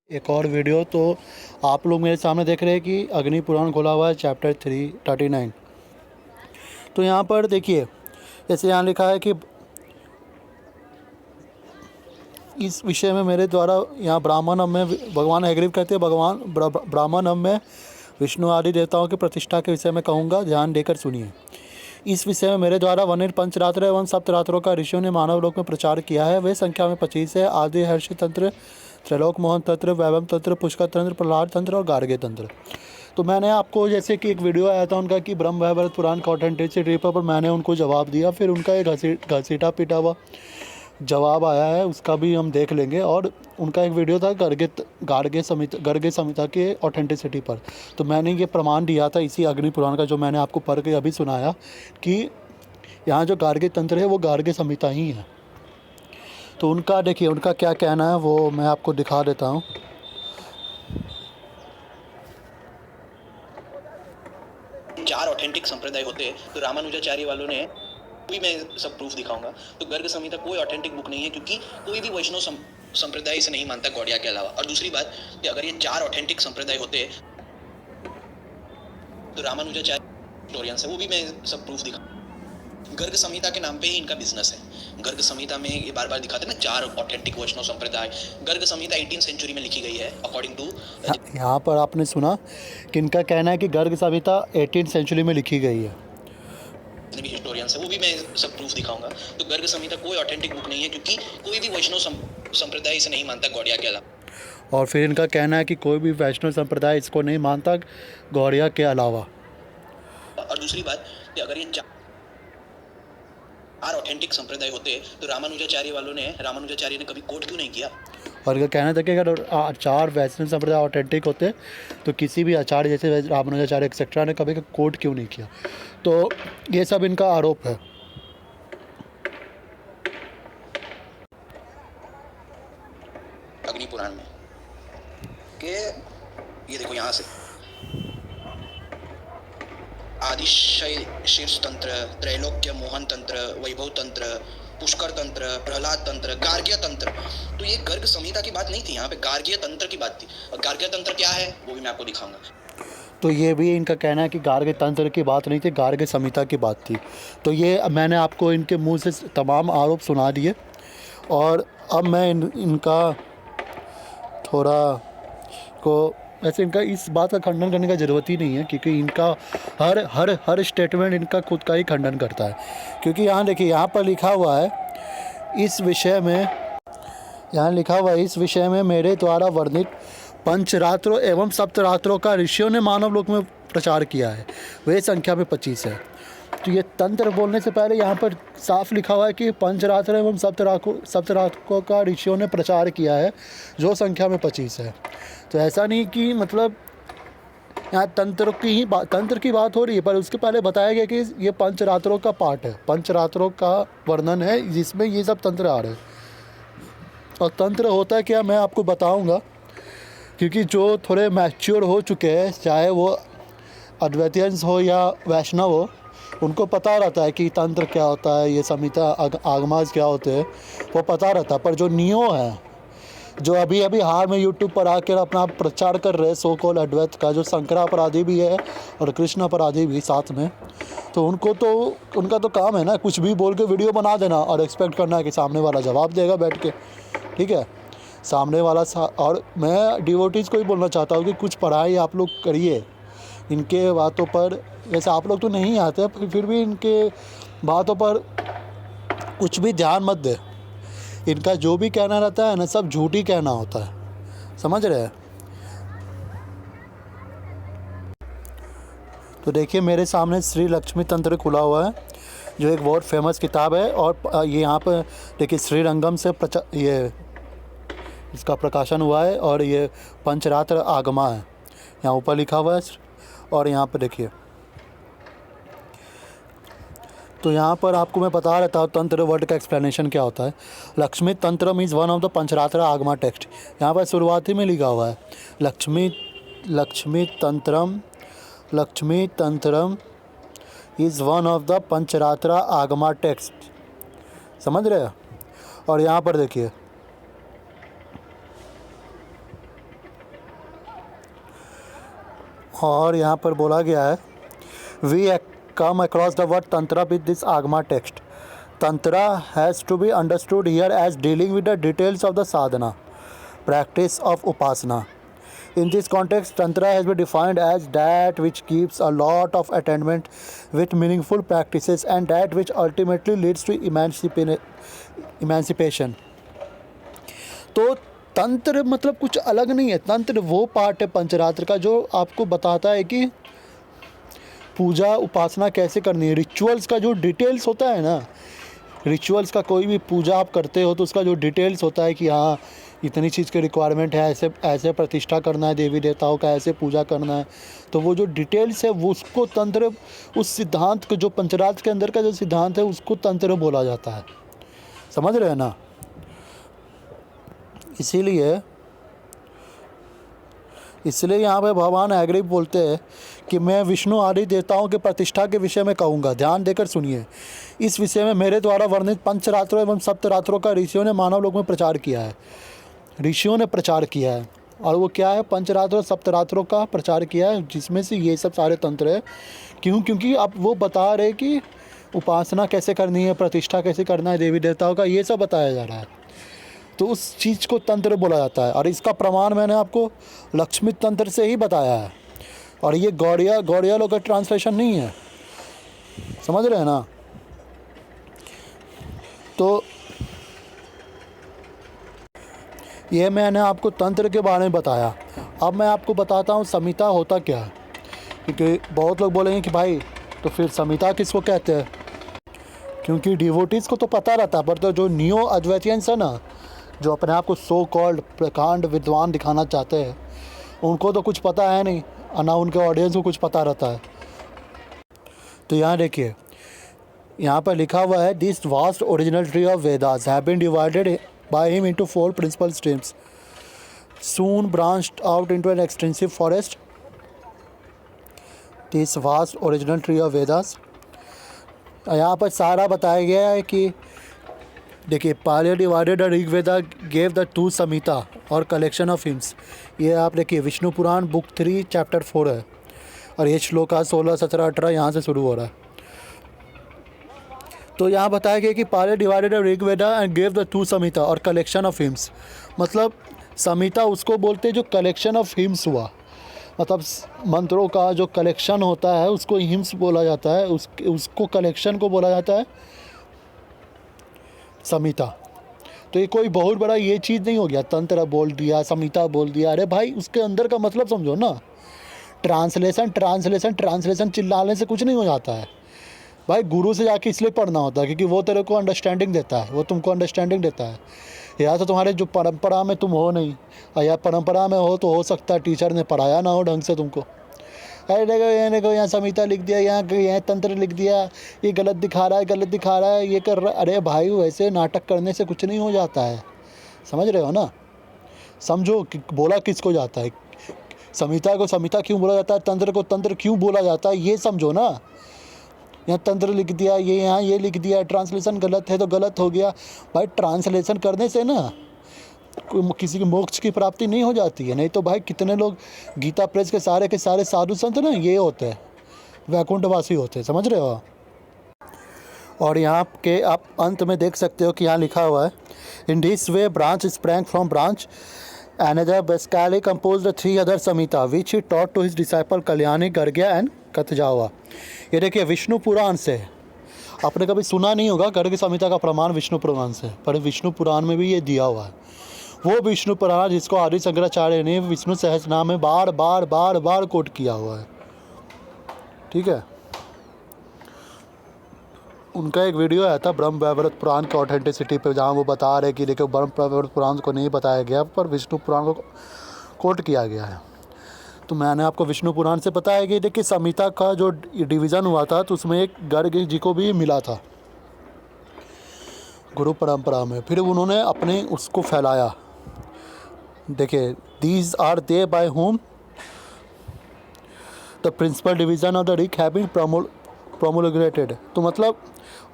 एक और वीडियो। तो आप लोग मेरे सामने देख रहे हैं कि अग्नि पुराण खोला हुआ है चैप्टर 339। तो यहाँ पर देखिए, जैसे यहाँ लिखा है कि इस विषय में मेरे द्वारा, यहाँ ब्राह्मणम में भगवान एग्रीव करते हैं, भगवान ब्राह्मणम में विष्णु आदि देवताओं की प्रतिष्ठा के विषय में कहूँगा, ध्यान देकर सुनिए। इस विषय में मेरे द्वारा वर्णित पंचरात्र एवं सप्तरात्रों का ऋषियों ने मानव लोक में प्रचार किया है। वे संख्या में 25 है। आदि हर्ष तंत्र, त्रैलोक मोहन तंत्र, वैभव तंत्र, पुष्कर तंत्र, प्रहलाद तंत्र और गार्ग्य तंत्र। तो मैंने आपको जैसे कि एक वीडियो आया था उनका कि ब्रह्म वैवर्त पुराण का ऑथेंटिसिटी पर मैंने उनको जवाब दिया, फिर उनका एक घसीटा पीटा हुआ जवाब आया है, उसका भी हम देख लेंगे। और उनका एक वीडियो था गार्ग्य संहिता के ऑथेंटिसिटी पर। तो मैंने ये प्रमाण दिया था इसी अग्नि पुराण का, जो मैंने आपको पढ़ के अभी सुनाया, कि यहाँ जो गार्ग्य तंत्र है वो गार्ग्य संहिता ही है। तो उनका देखिए, उनका क्या कहना है वो मैं आपको दिखा देता हूँ। चार ऑथेंटिक संप्रदाय होते हैं, तो रामानुजाचार्य वालों ने भी, मैं सब प्रूफ दिखाऊंगा। तो गर्ग संहिता कोई ऑथेंटिक बुक नहीं है, क्योंकि कोई भी वैष्णव संप्रदाय इसे नहीं मानता गौड़िया के अलावा। और दूसरी बात कि अगर ये चार ऑथेंटिक संप्रदाय होते तो रामानुजाचार्य हिस्टोरियंस है, वो भी मैं सब प्रूफ दिखा। गर्ग संहिता के नाम पे ही इनका बिजनेस है। गर्ग संहिता में ये बार बार दिखाते हैं ना, चार ऑथेंटिक वैष्णव संप्रदाय। गर्ग संहिता 18th सेंचुरी में लिखी गई है अकॉर्डिंग टू। यहाँ पर आपने सुना कि इनका कहना है कि गर्ग संहिता 18th सेंचुरी में लिखी गई है। भी हिस्टोरियंस है, वो भी मैं सब प्रूफ दिखाऊंगा। तो गर्ग संहिता कोई ऑथेंटिक बुक नहीं है, क्योंकि कोई भी वैष्णव संप्रदाय इसे नहीं मानता गौड़िया के अलावा। और फिर इनका कहना है कि कोई भी वैष्णव संप्रदाय इसको नहीं मानता गौड़िया के अलावा। और दूसरी बात कि अगर ये चार ऑथेंटिक संप्रदाय होते तो रामानुजाचार्य ने कभी कोट क्यों नहीं किया। और इनका कहना था कि अगर चार वैष्णव संप्रदाय ऑथेंटिक होते तो किसी भी आचार्य जैसे रामानुजाचार्य एक्सेट्रा ने कभी कोट क्यों नहीं किया। तो ये सब इनका आरोप है। अग्नि पुराण में कि ये देखो, यहाँ से आदिशीर्ष तंत्र, त्रैलोक्य मोहन तंत्र, वैभव तंत्र, पुष्कर तंत्र, प्रहलाद तंत्र, गार्ग्य तंत्र। तो ये गर्ग संहिता की बात नहीं थी, यहाँ पे गार्ग्य तंत्र की बात थी। और गार्ग्य तंत्र क्या है वो भी मैं आपको दिखाऊंगा। तो ये भी इनका कहना है कि गार्ग्य तंत्र की बात नहीं थी, गार्ग्य संहिता की बात थी। तो ये मैंने आपको इनके मुंह से तमाम आरोप सुना दिए। और अब मैं इनका थोड़ा को वैसे इनका इस बात का खंडन करने का ज़रूरत ही नहीं है, क्योंकि इनका हर स्टेटमेंट इनका खुद का ही खंडन करता है। क्योंकि यहाँ देखिए, यहाँ पर लिखा हुआ है इस विषय में मेरे द्वारा वर्णित पंचरात्रों एवं सप्तरात्रों का ऋषियों ने मानव लोक में प्रचार किया है। वे संख्या में 25 है। तो ये तंत्र बोलने से पहले यहाँ पर साफ लिखा हुआ है कि पंचरात्र एवं सप्तरात्रों का ऋषियों ने प्रचार किया है, जो संख्या में 25 है। तो ऐसा नहीं कि मतलब यहाँ तंत्र की बात हो रही है, पर उसके पहले बताया गया कि ये पंचरात्रों का पार्ट है, पंचरात्रों का वर्णन है जिसमें ये सब तंत्र आ रहे हैं। और तंत्र होता है क्या, मैं आपको बताऊँगा, क्योंकि जो थोड़े मैच्योर हो चुके हैं, चाहे वो अद्वैतियंस हो या वैष्णव हो, उनको पता रहता है कि तंत्र क्या होता है, ये संहिता आगमाज क्या होते हैं, वो पता रहता है। पर जो नियो है, जो अभी हाल में यूट्यूब पर आकर अपना प्रचार कर रहे सो कॉल अद्वैत का, जो शंकरापराधी भी है और कृष्ण अपराधी भी साथ में, तो उनका तो काम है ना कुछ भी बोल के वीडियो बना देना और एक्सपेक्ट करना है कि सामने वाला जवाब देगा बैठ के। ठीक है, सामने वाला और मैं डिवोटीज़ को ही बोलना चाहता हूँ कि कुछ पढ़ाई आप लोग करिए इनके बातों पर। वैसे आप लोग तो नहीं आते, फिर भी इनके बातों पर कुछ भी ध्यान मत दे। इनका जो भी कहना रहता है ना, सब झूठ ही कहना होता है, समझ रहे हैं। तो देखिए, मेरे सामने श्री लक्ष्मी तंत्र खुला हुआ है, जो एक बहुत फेमस किताब है। और ये यहाँ पर देखिए, श्रीरंगम से ये इसका प्रकाशन हुआ है। और ये पंचरात्र आगमा है, यहाँ ऊपर लिखा हुआ है। और यहाँ पर देखिए, तो यहाँ पर आपको मैं बता रहता हूँ तंत्र वर्ड का एक्सप्लेनेशन क्या होता है। Lakshmi Tantram is one of the Pancharatra Agama text. यहाँ पर शुरुआती में लिखा हुआ है Lakshmi Tantram is one of the Pancharatra Agama text, समझ रहे हैं। और यहाँ पर देखिए, और यहाँ पर बोला गया है we come across the word tantra with this agama text. Tantra has to be understood here as dealing with the details of the sadhana, practice of upasana. In this context, tantra has been defined as that which keeps a lot of attachment with meaningful practices and that which ultimately leads to emancipation. तो तंत्र मतलब कुछ अलग नहीं है। तंत्र वो part है पंचरात्र का जो आपको बताता है कि पूजा उपासना कैसे करनी है। रिचुअल्स का जो डिटेल्स होता है ना, रिचुअल्स का कोई भी पूजा आप करते हो तो उसका जो डिटेल्स होता है कि हाँ इतनी चीज़ की रिक्वायरमेंट है, ऐसे ऐसे प्रतिष्ठा करना है देवी देवताओं का, ऐसे पूजा करना है, तो वो जो डिटेल्स है वो उसको तंत्र, उस सिद्धांत को जो पंचरात्र के अंदर का जो सिद्धांत है उसको तंत्र बोला जाता है। समझ रहे हैं ना। इसलिए यहाँ पे भगवान एग्री बोलते हैं कि मैं विष्णु आदि देवताओं के प्रतिष्ठा के विषय में कहूँगा। ध्यान देकर सुनिए। इस विषय में मेरे द्वारा वर्णित पंचरात्रों एवं सप्तरात्रों का ऋषियों ने मानव लोक में प्रचार किया है। ऋषियों ने प्रचार किया है और वो क्या है, पंचरात्रों सप्तरात्रों का प्रचार किया है, जिसमें से ये सब सारे तंत्र है। क्योंकि अब वो बता रहे कि उपासना कैसे करनी है, प्रतिष्ठा कैसे करना है देवी देवताओं का, ये सब बताया जा रहा है। तो उस चीज़ को तंत्र बोला जाता है और इसका प्रमाण मैंने आपको लक्ष्मी तंत्र से ही बताया है। और ये गौड़िया लोग का ट्रांसलेशन नहीं है। समझ रहे हैं ना। तो ये मैंने आपको तंत्र के बारे में बताया। अब मैं आपको बताता हूँ संहिता होता क्या है, क्योंकि बहुत लोग बोलेंगे कि भाई तो फिर संहिता किसको कहते हैं, क्योंकि डिवोटीज़ को तो पता रहता है, पर तो जो नियो अद्वैतियंस है ना, जो अपने आप को सो कॉल्ड प्रकांड विद्वान दिखाना चाहते हैं, उनको तो कुछ पता है नहीं, ना उनके ऑडियंस को कुछ पता रहता है। तो यहाँ देखिए, यहाँ पर लिखा हुआ है this vast original tree of Vedas have been divided by him into 4 principal streams soon branched out into an extensive forest. This vast original tree of Vedas, यहाँ पर सारा बताया गया है कि देखिए, पहले divided Rigveda gave the 2 Samhita और कलेक्शन ऑफ हिम्स। ये आप देखिए विष्णु पुराण बुक 3 चैप्टर 4 है और ये श्लोका 16, 17, 18 यहाँ से शुरू हो रहा है। तो यहाँ बताया गया कि पहले divided Rigveda and gave the 2 Samhita और कलेक्शन ऑफ हिम्स। मतलब संहिता उसको बोलते हैं जो कलेक्शन ऑफ हिम्स हुआ, मतलब मंत्रों का जो कलेक्शन होता है उसको हिम्स बोला जाता है, उसको कलेक्शन को बोला जाता है संहिता। तो ये कोई बहुत बड़ा ये चीज़ नहीं हो गया, तंत्र बोल दिया, संहिता बोल दिया। अरे भाई उसके अंदर का मतलब समझो ना। ट्रांसलेशन चिल्लाने से कुछ नहीं हो जाता है भाई। गुरु से जाके इसलिए पढ़ना होता है क्योंकि वो तेरे को अंडरस्टैंडिंग देता है, वो तुमको अंडरस्टैंडिंग देता है। या तो तुम्हारे जो परंपरा में तुम हो नहीं, या परंपरा में हो तो हो सकता है टीचर ने पढ़ाया ना हो ढंग से तुमको। अरे देखो यहाँ संहिता लिख दिया, यहाँ तंत्र लिख दिया, ये गलत दिखा रहा है, ये कर रहा है। अरे भाई वैसे नाटक करने से कुछ नहीं हो जाता है। समझ रहे हो ना। समझो कि बोला किसको जाता है, संहिता को संहिता क्यों बोला जाता है, तंत्र को तंत्र क्यों बोला जाता है, ये समझो ना। यहाँ तंत्र लिख दिया, यहाँ ये लिख दिया, ट्रांसलेशन गलत है तो गलत हो गया। भाई ट्रांसलेशन करने से ना किसी की मोक्ष की प्राप्ति नहीं हो जाती है। नहीं तो भाई कितने लोग गीता प्रेस के सारे साधु संत ना ये होते हैं, वैकुंठवासी होते हैं। समझ रहे हो। और यहाँ के आप अंत में देख सकते हो कि यहाँ लिखा हुआ है in this way branch sprang from branch another Bascali composed the 3 other samhita which he taught to his disciple Kalyani, Gargya and कथजावा। ये देखिए विष्णु पुराण से, आपने कभी सुना नहीं होगा गर्ग संहिता का प्रमाण विष्णु पुराण से, पर विष्णु पुराण में भी ये दिया हुआ है। वो विष्णु पुराण जिसको आदि शंकराचार्य ने विष्णु सहस्रनाम में बार कोट किया हुआ है। ठीक है। उनका एक वीडियो आया था ब्रह्म वैवर्त पुराण के ऑथेंटिसिटी पे, जहाँ वो बता रहे कि देखो ब्रह्म वैवर्त पुराण को नहीं बताया गया पर विष्णु पुराण को कोट किया गया है। तो मैंने आपको विष्णु पुराण से बताया कि देखिए संहिता का जो डिवीज़न हुआ था तो उसमें एक गर्ग जी को भी मिला था गुरु परंपरा में, फिर उन्होंने अपने उसको फैलाया। देखिए these are they by whom the principal division of the Rik have been promulgated. तो मतलब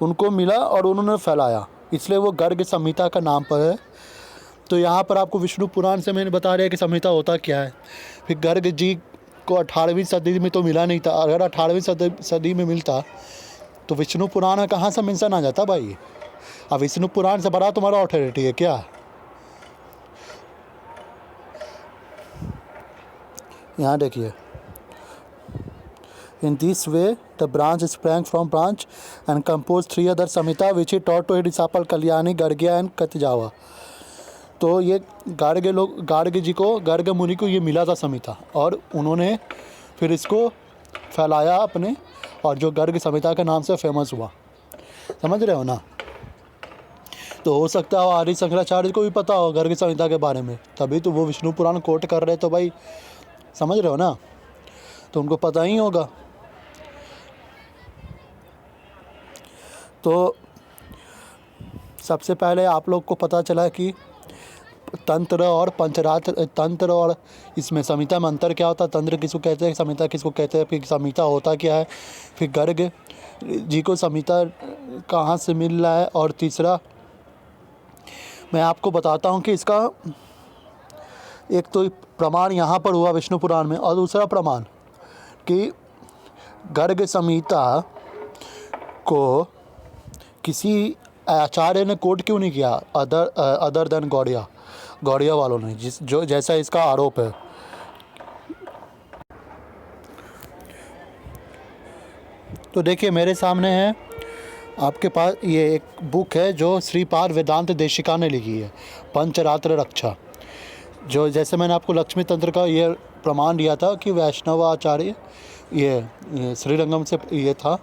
उनको मिला और उन्होंने फैलाया, इसलिए वो गर्ग संहिता का नाम पर है। तो यहाँ पर आपको विष्णु पुराण से मैंने बता रहा है कि संहिता होता क्या है। फिर गर्ग जी को 18वीं सदी में तो मिला नहीं था। अगर 18वीं सदी में मिलता तो विष्णु पुराण में कहाँ से मेंशन आ जाता भाई। अब विष्णु पुराण से बड़ा तुम्हारा अथॉरिटी है क्या। यहाँ देखिए, In this way, the branch sprang from branch and composed 3 other Samhita which he taught to his disciple Kalyani, Gargya and Katijava. तो ये गार्ग जी को, गार्ग मुनि को ये मिला था संहिता, और उन्होंने फिर इसको फैलाया अपने, और जो गर्ग संहिता के नाम से फेमस हुआ। समझ रहे हो ना। तो हो सकता है आदि शंकराचार्य को भी पता हो गर्ग संहिता के बारे में, तभी तो वो विष्णु पुराण कोट कर रहे। तो भाई समझ रहे हो ना, तो उनको पता ही होगा। तो सबसे पहले आप लोग को पता चला कि तंत्र और पंचरात्र, तंत्र और इसमें संहिता में अंतर क्या होता है, तंत्र किसको कहते हैं, संहिता किसको कहते हैं, फिर संहिता होता क्या है, फिर गर्ग जी को संहिता कहाँ से मिल रहा है, और तीसरा मैं आपको बताता हूँ कि इसका एक तो प्रमाण यहाँ पर हुआ विष्णु पुराण में, और दूसरा प्रमाण कि गर्ग संहिता को किसी आचार्य ने कोट क्यों नहीं किया अदर देन गौड़िया वालों ने, जो जैसा इसका आरोप है। तो देखिए मेरे सामने है, आपके पास ये एक बुक है जो श्रीपाद वेदांत देशिका ने लिखी है, पंचरात्र रक्षा। जो जैसे मैंने आपको लक्ष्मी तंत्र का ये प्रमाण दिया था कि वैष्णव आचार्य ये श्रीरंगम से ये था,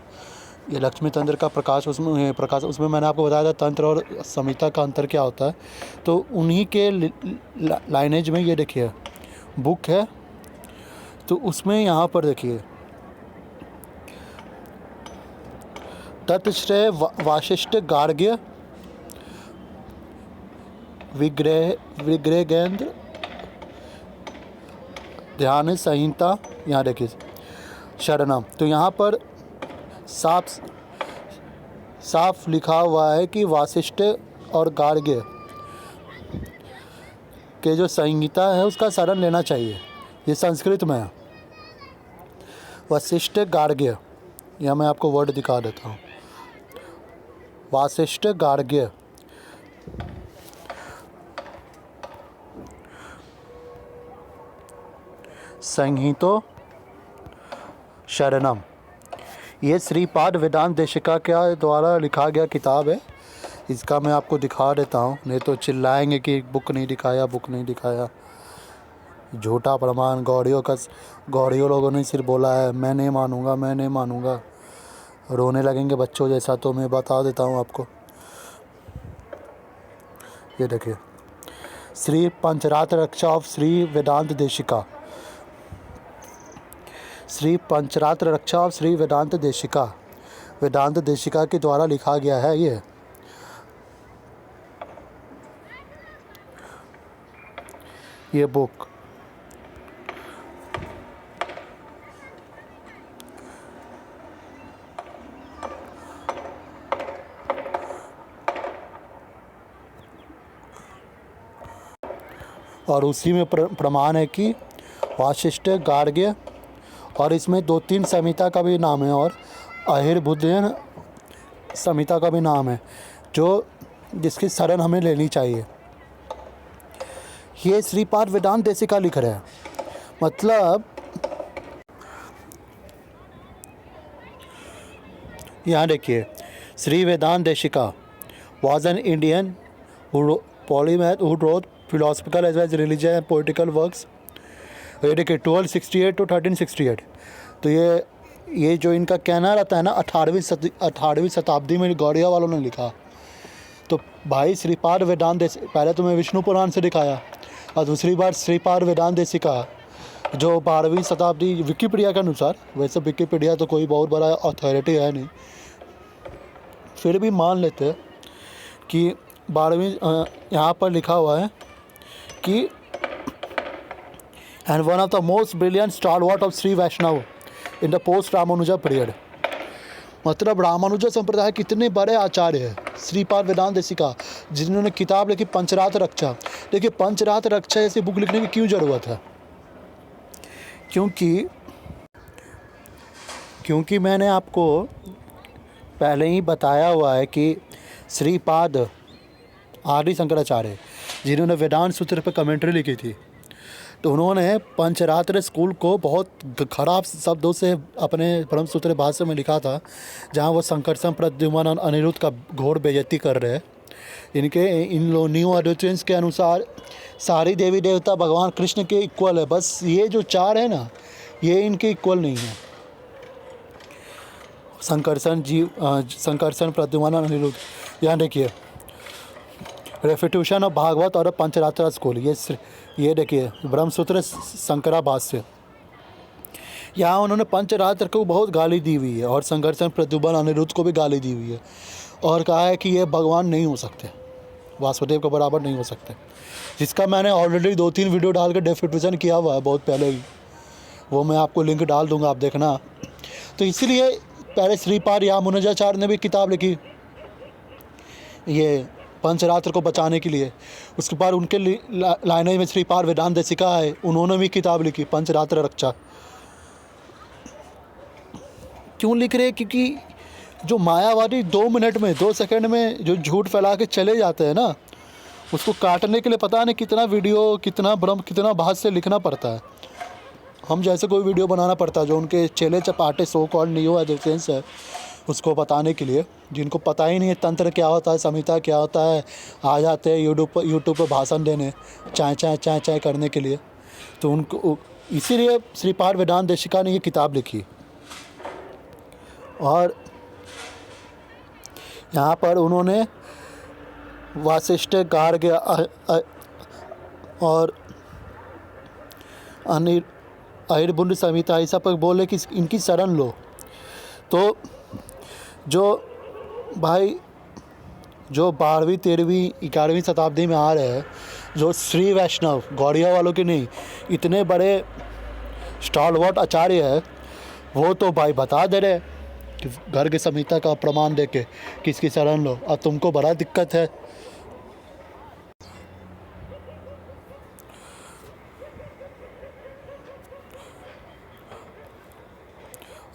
ये लक्ष्मी तंत्र का प्रकाश उसमें मैंने आपको बताया था तंत्र और संहिता का अंतर क्या होता है। तो उन्हीं के लाइनेज में ये देखिए बुक है, तो उसमें यहाँ पर देखिए तत्श्रेय वाशिष्ठ गार्ग्य विग्रहेंद्र ध्यान संहिता, यहाँ देखिए शरणम। तो यहाँ पर साफ लिखा हुआ है कि वाशिष्ठ और गार्ग्य के जो संहिता है उसका शरण लेना चाहिए। ये संस्कृत में है, वशिष्ठ गार्ग्य। यहाँ मैं आपको वर्ड दिखा देता हूँ, वाशिष्ठ गार्ग्य। संहितो शरणम, ये श्रीपाद वेदांत देशिका के द्वारा लिखा गया किताब है। इसका मैं आपको दिखा देता हूँ, नहीं तो चिल्लाएंगे कि बुक नहीं दिखाया। झूठा प्रमाण गौड़ियों लोगों ने सिर्फ बोला है, मैं नहीं मानूंगा। रोने लगेंगे बच्चों जैसा। तो मैं बता देता हूँ आपको, ये देखिए श्री पंचरात्र रक्षा ऑफ श्री वेदांत देशिका, श्री पंचरात्र रक्षा ऑफ श्री वेदांत देशिका के द्वारा लिखा गया है ये बुक। और उसी में प्रमाण है कि वाशिष्ठ गार्ग्य, और इसमें 2-3 संहिता का भी नाम है, और अहिर्बुद्धयन संहिता का भी नाम है, जो जिसकी शरण हमें लेनी चाहिए। ये श्रीपाद वेदांत देशिका लिख रहे हैं। मतलब यहाँ देखिए, Shri Vedanta देशिका was an Indian polymath who wrote philosophical as well as religious and political works। ये देखिए 1268 to 1368। तो ये जो इनका कहना रहता है ना, 18वीं शताब्दी में गौड़िया वालों ने लिखा। तो भाई श्रीपाद वेदांत पहले तो मैं विष्णु पुराण से दिखाया, और दूसरी बार श्रीपाद वेदांत देशिका जो 12वीं शताब्दी विकिपीडिया के अनुसार, वैसे विकिपीडिया तो कोई बहुत बड़ा अथॉरिटी है नहीं, फिर भी मान लेते हैं कि 12वीं यहाँ पर लिखा हुआ है कि and one of the most brilliant stalwart of Sri Vaishnav in the post Ramanuja period। मतलब रामानुजा संप्रदाय कितने बड़े आचार्य हैं श्रीपाद वेदांत देशिका, जिन्होंने किताब लिखी पंचरात्र रक्षा। देखिए पंचरात्र रक्षा जैसी बुक लिखने की क्यों ज़रूरत है, क्योंकि मैंने आपको पहले ही बताया हुआ है कि श्रीपाद आदि शंकराचार्य जिन्होंने वेदांत सूत्र पर कमेंट्री लिखी थी, तो उन्होंने पंचरात्र स्कूल को बहुत खराब शब्दों से अपने ब्रह्मसूत्र भाष्य में लिखा था, जहाँ वो संकर्षण, प्रद्युम्न और अनिरुद्ध का घोर बेइज्जती कर रहे हैं। इन न्यू अद्वैतियंस के अनुसार सारी देवी देवता भगवान कृष्ण के इक्वल है, बस ये जो चार है ना, ये इनके इक्वल नहीं है। संकर्षण, प्रद्युम्न और अनिरुद्ध। यहाँ देखिए रेफिट्यूशन ऑफ भागवत और पंचरात्र स्कूल, ये देखिए ब्रह्मसूत्र शंकरा भाष्य। यहाँ उन्होंने पंचरात्र को बहुत गाली दी हुई है और संकर्षण, प्रद्युम्न, अनिरुद्ध को भी गाली दी हुई है और कहा है कि ये भगवान नहीं हो सकते, वासुदेव के बराबर नहीं हो सकते, जिसका मैंने ऑलरेडी 2-3 वीडियो डाल कर डेफिनेशन किया हुआ है बहुत पहले ही। वो मैं आपको लिंक डाल दूंगा, आप देखना। तो इसीलिए पहले श्रीपाद यामुनाचार्य ने भी किताब लिखी ये पंचरात्र को बचाने के लिए। उसके बाद उनके लाइनेज में श्रीपाद वेदांत देशिका है, उन्होंने भी किताब लिखी पंचरात्र रक्षा। क्यों लिख रहे? क्योंकि जो मायावादी 2 मिनट में 2 सेकंड में जो झूठ फैला के चले जाते हैं ना, उसको काटने के लिए पता नहीं कितना वीडियो, कितना कितना भाष्य लिखना पड़ता है। हम जैसे कोई वीडियो बनाना पड़ता है जो उनके चेले चपाटे सो कॉल्ड न्यू एडिशंस है, उसको बताने के लिए, जिनको पता ही नहीं है तंत्र क्या होता है, संहिता क्या होता है, आ जाते हैं यूट्यूब पर भाषण देने, चाय करने के लिए। तो उनको इसीलिए श्रीपाद वेदांत देशिका ने ये किताब लिखी। और यहाँ पर उन्होंने वासिष्ठ, गार्ग्य और अहिर्बुंड संहिता ऐसा पर बोले कि इनकी शरण लो। तो जो 12वीं, 13वीं, 11वीं शताब्दी में आ रहे हैं, जो श्री वैष्णव गौड़िया वालों के नहीं, इतने बड़े स्टॉलवर्ट आचार्य है, वो तो भाई बता दे रहे कि गर्ग संहिता का प्रमाण दे के किसकी शरण लो। अब तुमको बड़ा दिक्कत है।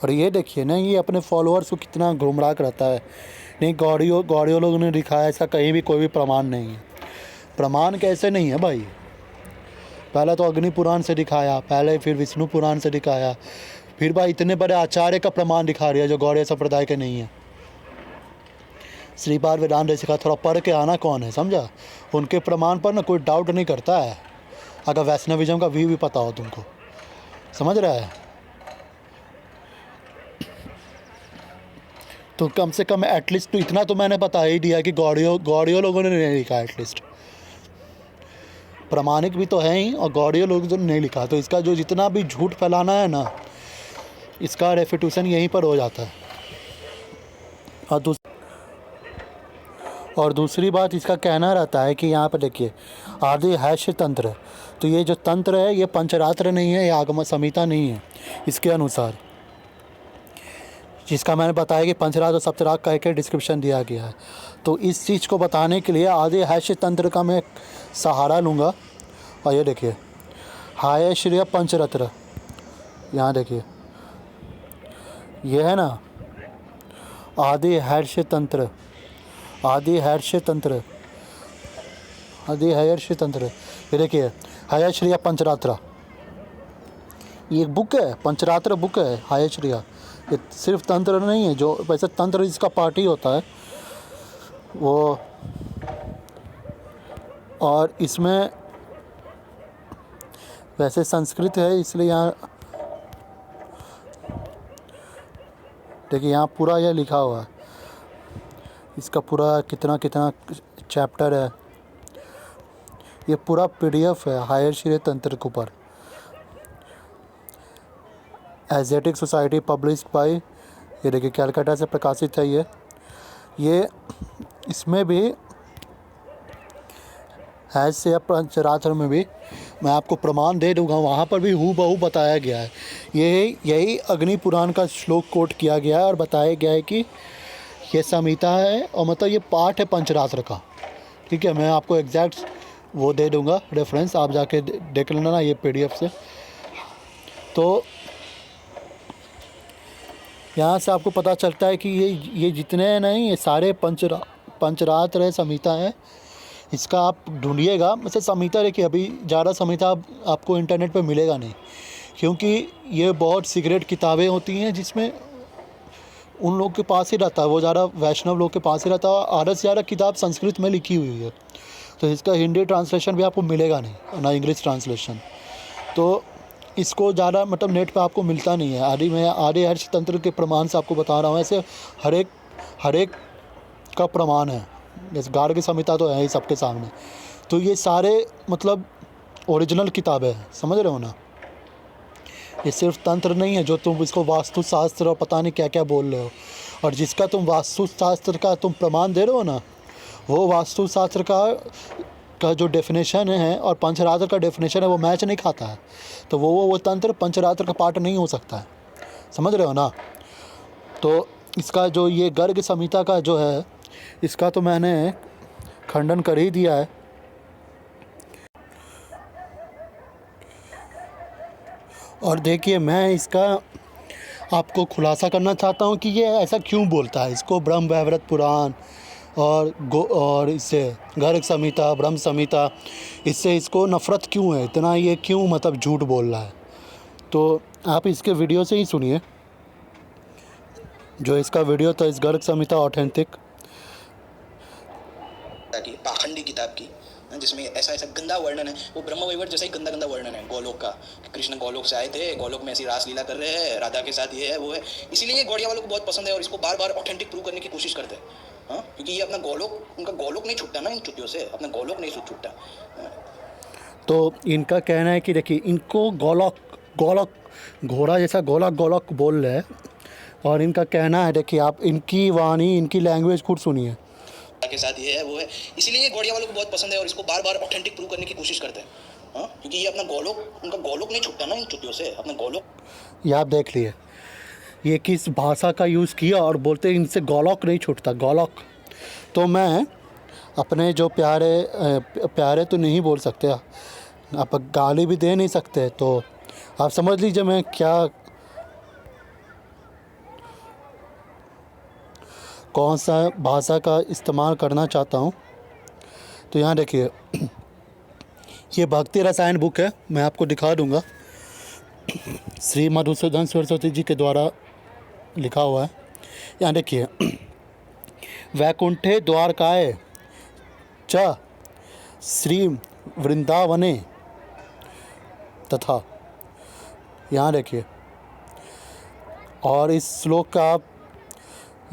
और ये देखिए ना, ये अपने फॉलोअर्स को कितना गुमराह करता है। नहीं, गौड़ियों लोगों ने लिखा है, ऐसा कहीं भी कोई भी प्रमाण नहीं है। प्रमाण कैसे नहीं है भाई? पहले तो अग्नि पुराण से दिखाया, पहले फिर विष्णु पुराण से दिखाया, फिर भाई इतने बड़े आचार्य का प्रमाण दिखा रही है जो गौड़िया संप्रदाय के नहीं है। श्रीपाद वेदांत देशिका थोड़ा पढ़ के आना कौन है, समझा? उनके प्रमाण पर ना कोई डाउट नहीं करता है, अगर वैष्णविज्म का व्यू भी पता हो तुमको, समझ रहा है? तो कम से कम एटलीस्ट तो इतना तो मैंने बता ही दिया कि गौड़ियों लोगों ने नहीं लिखा, एटलीस्ट प्रमाणिक भी तो है ही, और गौड़ियों लोगों ने नहीं लिखा। तो इसका जो जितना भी झूठ फैलाना है ना, इसका रेफिट्यूशन यहीं पर हो जाता है। और दूसरी बात इसका कहना रहता है कि यहाँ पर देखिए आदि हैष्य तंत्र, तो ये जो तंत्र है ये पंचरात्र नहीं है, ये आगम संहिता नहीं है इसके अनुसार, जिसका मैंने बताया कि पंचरात्र और सप्तराग कह के डिस्क्रिप्शन दिया गया है। तो इस चीज़ को बताने के लिए आदि हैष्य तंत्र का मैं सहारा लूँगा। और ये देखिए हायश्रिय पंचरत्र, यहाँ देखिए ये है ना आदि हैष्य तंत्र, आदि हैष्य तंत्र, आदि हैष्य तंत्र। ये देखिए हायश्रिय पंचरात्र, ये एक बुक है, पंचरात्र बुक है हायश्रिय। ये सिर्फ तंत्र नहीं है, जो वैसे तंत्र इसका पार्ट ही होता है वो। और इसमें वैसे संस्कृत है, इसलिए यहाँ देखिए यहाँ पूरा यह लिखा हुआ है, इसका पूरा कितना चैप्टर है, ये पूरा PDF है हायश्रिय तंत्र के ऊपर। एशियाटिक सोसाइटी पब्लिश्ड बाय, ये देखिए कलकत्ता से प्रकाशित है ये इसमें भी हैष्य पंचरात्र में भी मैं आपको प्रमाण दे दूंगा, वहाँ पर भी हूबहू बताया गया है। यही अग्नि पुराण का श्लोक कोट किया गया है और बताया गया है कि ये संहिता है, और मतलब ये पाठ है पंचरात्र का। ठीक है, मैं आपको एग्जैक्ट वो दे दूंगा रेफरेंस, आप जाके देख लेना ना ये PDF से। तो यहाँ से आपको पता चलता है कि ये जितने नहीं, ये सारे पंचरात्र संहिता है। इसका आप ढूंढिएगा। वैसे संहिता देखिए, अभी ज़्यादा संहिता आपको इंटरनेट पे मिलेगा नहीं, क्योंकि ये बहुत सीक्रेट किताबें होती हैं जिसमें उन लोग के पास ही रहता है, वो ज़्यादा वैष्णव लोग के पास ही रहता है। आधे से ज़्यादा किताब संस्कृत में लिखी हुई है, तो इसका हिंदी ट्रांसलेशन भी आपको मिलेगा नहीं, ना इंग्लिश ट्रांसलेशन। तो इसको ज़्यादा मतलब नेट पे आपको मिलता नहीं है। मैं आदि हर्ष तंत्र के प्रमाण से आपको बता रहा हूँ। ऐसे हर एक का प्रमाण है। जैसे गार्ग संहिता तो है ही सबके सामने, तो ये सारे मतलब ओरिजिनल किताबें हैं, समझ रहे हो ना। ये सिर्फ तंत्र नहीं है जो तुम इसको वास्तुशास्त्र और पता नहीं क्या क्या बोल रहे हो। और जिसका तुम वास्तुशास्त्र का तुम प्रमाण दे रहे हो ना, वो वास्तुशास्त्र का जो डेफिनेशन है और पंचरात्र का डेफिनेशन है वो मैच नहीं खाता है, तो वो तंत्र पंचरात्र का पार्ट नहीं हो सकता है, समझ रहे हो ना। तो इसका जो ये गर्ग संहिता का जो है, इसका तो मैंने खंडन कर ही दिया है। और देखिए, मैं इसका आपको खुलासा करना चाहता हूँ कि ये ऐसा क्यों बोलता है। इसको ब्रह्म वैवर्त पुराण और इससे गर्ग संहिता, ब्रह्म संहिता, इससे इसको नफ़रत क्यों है इतना, ये क्यों मतलब झूठ बोल रहा है। तो आप इसके वीडियो से ही सुनिए। जो इसका वीडियो था इस गर्ग संहिता ऑथेंटिक की पाखंडी किताब की, जिसमें ऐसा ऐसा गंदा वर्णन है, वो ब्रह्मवैवर्त जैसा ही गंदा गंदा वर्णन है गोलोक का, कि कृष्ण गोलोक से आए थे, गोलोक में ऐसी रास लीला कर रहे हैं, राधा के साथ ये है वो है। इसीलिए ये गौड़िया वालों को बहुत पसंद है और इसको बार बार ऑथेंटिक प्रूव करने की कोशिश करते हैं। हाँ, क्योंकि ये अपना गोलोक, उनका गोलोक नहीं छूटता ना इन चुटियों से, अपना गोलोक नहीं छूटता। तो इनका कहना है कि देखिए, इनको गोलोक घोड़ा जैसा गोलोक बोल रहे हैं। और इनका कहना है, देखिए आप इनकी वाणी, इनकी लैंग्वेज खुद सुनिए। के साथ ये है वो है, इसीलिए ये गौड़िया वालों को बहुत पसंद है और इसको बार बार ऑथेंटिक प्रूव करने की कोशिश करते हैं। हाँ, क्योंकि ये अपना गोलोक, उनका गोलोक नहीं छूटता ना इन चुटियों से, अपना गोलोक। ये आप देख लिए, ये किस भाषा का यूज़ किया और बोलते इनसे गोलोक नहीं छूटता, गोलोक। तो मैं अपने जो प्यारे तो नहीं बोल सकते, आप गाली भी दे नहीं सकते, तो आप समझ लीजिए मैं क्या कौन सा भाषा का इस्तेमाल करना चाहता हूँ। तो यहाँ देखिए, ये भक्ति रसायन बुक है, मैं आपको दिखा दूँगा। श्री मधुसूदन सरस्वती जी के द्वारा लिखा हुआ है। यहाँ देखिए, वैकुंठे द्वारकाए च श्री वृंदावने तथा, यहाँ देखिए। और इस श्लोक का आप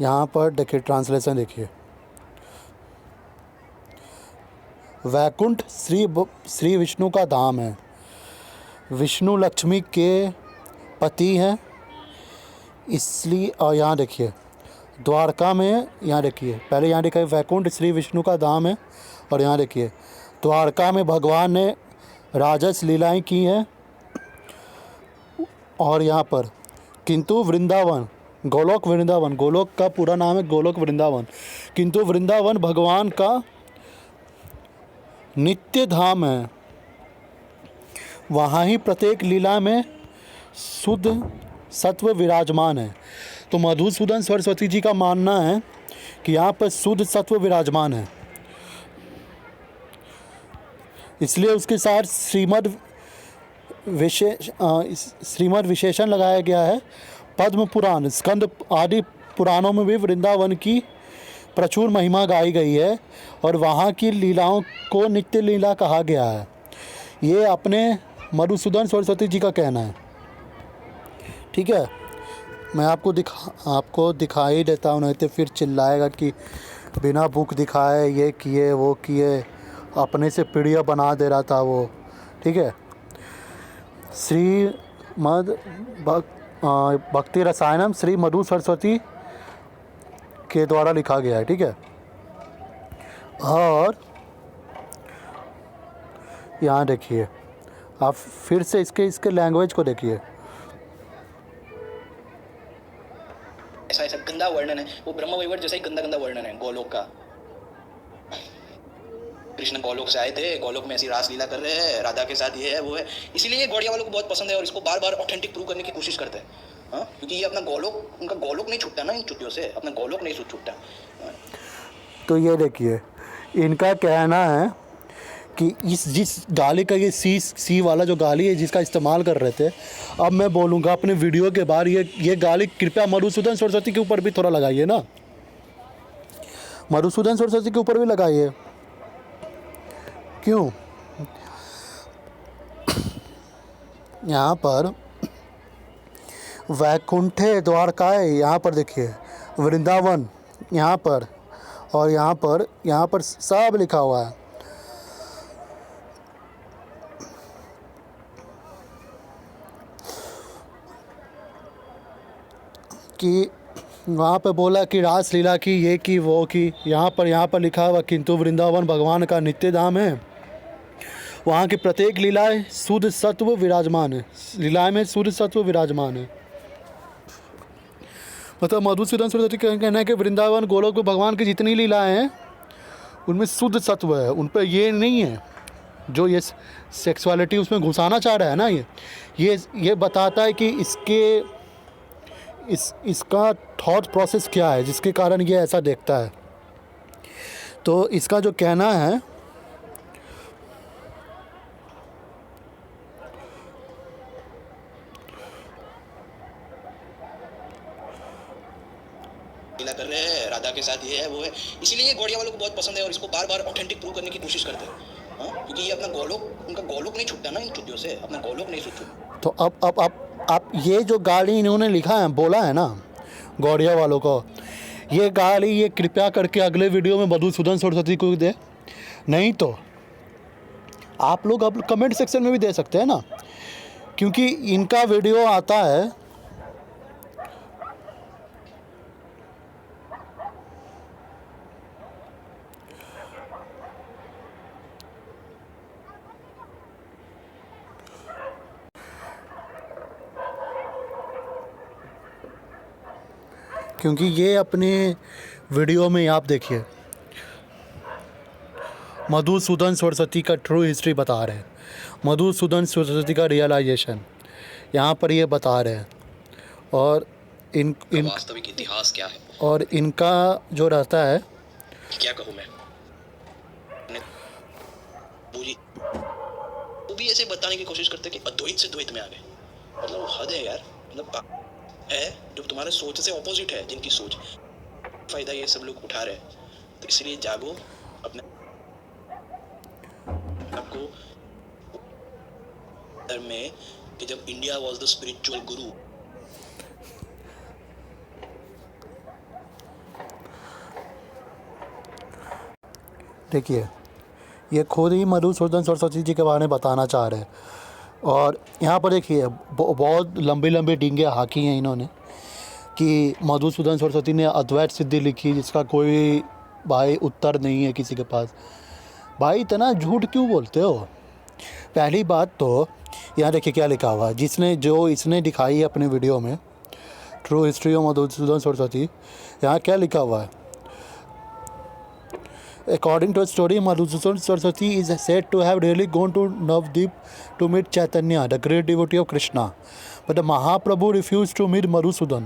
यहाँ पर देखिए ट्रांसलेशन देखिए। वैकुंठ श्री विष्णु का धाम है, विष्णु लक्ष्मी के पति हैं, इसलिए। और यहाँ देखिए द्वारका में, यहाँ देखिए पहले यहाँ देखिए वैकुंठ श्री विष्णु का धाम है, और यहाँ देखिए द्वारका में भगवान ने राजस लीलाएं की हैं। और यहाँ पर किंतु वृंदावन, गोलोक का पूरा नाम है गोलोक वृंदावन, किंतु वृंदावन भगवान का नित्य धाम है। वहाँ ही प्रत्येक लीला में शुद्ध सत्व विराजमान है। तो मधुसूदन सरस्वती जी का मानना है कि यहाँ पर शुद्ध सत्व विराजमान है, इसलिए उसके साथ श्रीमद विशेषण लगाया गया है। पद्म पुराण, स्कंद आदि पुराणों में भी वृंदावन की प्रचुर महिमा गाई गई है और वहाँ की लीलाओं को नित्य लीला कहा गया है। ये अपने मधुसूदन सरस्वती जी का कहना है, ठीक है। मैं आपको दिखा ही देता हूँ, नहीं तो फिर चिल्लाएगा कि बिना बुक दिखाए ये किए वो किए, अपने से पीढ़िया बना दे रहा था वो, ठीक है। श्रीमद भक्ति रसायनम श्री मधु सरस्वती के द्वारा लिखा गया है, ठीक है। और यहाँ देखिए, आप फिर से इसके लैंग्वेज को देखिए। ऐसा ऐसा गंदा वर्णन है, वो ब्रह्मवैवर्त जैसा ही गंदा गंदा वर्णन है गोलोक का। कृष्ण गोलोक से आए थे, गोलोक में ऐसी रास लीला कर रहे हैं, राधा के साथ ये है वो है, इसीलिए ये गौड़िया वालों को बहुत पसंद है और इसको बार बार ऑथेंटिक प्रूव करने की कोशिश करते हैं। हाँ, क्योंकि ये अपना गोलोक, उनका गोलोक नहीं छूटता ना इन चुटियों से, अपना गोलोक नहीं छूटता। तो ये देखिए, इनका कहना है कि जिस गाली का ये सी वाला जो गाली है जिसका इस्तेमाल कर रहे थे, अब मैं बोलूँगा अपने वीडियो के बाद, ये गाली कृपया मधुसूदन सरस्वती के ऊपर भी थोड़ा लगाइए ना, मधुसूदन सरस्वती के ऊपर भी लगाइए। क्यों? यहाँ पर वैकुंठे द्वारकाए, यहाँ पर देखिए वृंदावन, यहाँ पर और यहाँ पर सब लिखा हुआ है कि वहाँ पे बोला कि रास लीला की, ये की वो की। यहाँ पर लिखा हुआ किंतु वृंदावन भगवान का नित्य धाम है, वहाँ की प्रत्येक लीलाएं शुद्ध सत्व विराजमान है, लीलाएं में शुद्ध सत्व विराजमान है। मतलब मधुसूदन सरस्वती का कहना है कि वृंदावन गोलोक में भगवान की जितनी लीलाएं हैं उनमें शुद्ध सत्व है, उन पर ये नहीं है जो ये सेक्सुअलिटी उसमें घुसाना चाह रहा है ना। ये बताता है कि इसका थॉट प्रोसेस क्या है जिसके कारण ये ऐसा देखता है। तो इसका जो कहना है लीला कर रहे हैं, राधा के साथ ये है वो है, इसीलिए ये गौड़िया वालों को बहुत पसंद है और इसको बार बार ऑथेंटिक प्रूव करने की कोशिश करते हैं। हाँ, क्योंकि ये अपना गोलोक, उनका गोलोक नहीं छूटता ना इन चुटियों से, अपना गोलोक नहीं छूटता। तो अब ये जो गाली इन्होंने लिखा है, बोला है ना गौड़िया वालों को, ये गाली ये कृपया करके अगले वीडियो में मधुसूदन सरस्वती को दे, नहीं तो आप लोग अब कमेंट सेक्शन में भी दे सकते हैं ना, क्योंकि इनका वीडियो आता है क्योंकि ये अपने वीडियो में आप देखिए मधुसूदन सरस्वती का ट्रू हिस्ट्री बता रहे हैं, मधुसूदन सरस्वती का रियलाइजेशन यहाँ पर ये बता रहे हैं। और इन वास्तविक इतिहास क्या है और इनका जो रहता है, क्या कहूँ मैं, वो भी ऐसे बताने की कोशिश करते कि अद्वैत से द्वैत में आ गए। मतलब वो हद है यार, मतलब है जो तुम्हारे सोच से ऑपोजिट है, जिनकी सोच फायदा ये सब लोग उठा रहे हैं। तो इसलिए जागो अपने आपको धर्म में कि जब इंडिया वाज द स्पिरिचुअल गुरु, देखिए ये खुद ही मधुसूदन सरस्वती जी के बारे में बताना चाह रहे हैं। और यहाँ पर देखिए बहुत लंबी लंबी डींगे हाकी हैं इन्होंने कि मधुसूदन सरस्वती ने अद्वैत सिद्धि लिखी जिसका कोई भाई उत्तर नहीं है किसी के पास। भाई इतना झूठ क्यों बोलते हो? पहली बात तो यहाँ देखिए क्या लिखा हुआ है, इसने दिखाई है अपने वीडियो में true history of Madhusudan Saraswati. यहाँ क्या लिखा हुआ है, According to a story, Madhusudan Saraswati is said to have really gone to Navdeep to meet Chaitanya, the great devotee of Krishna. But the Mahaprabhu refused to meet Madhusudan.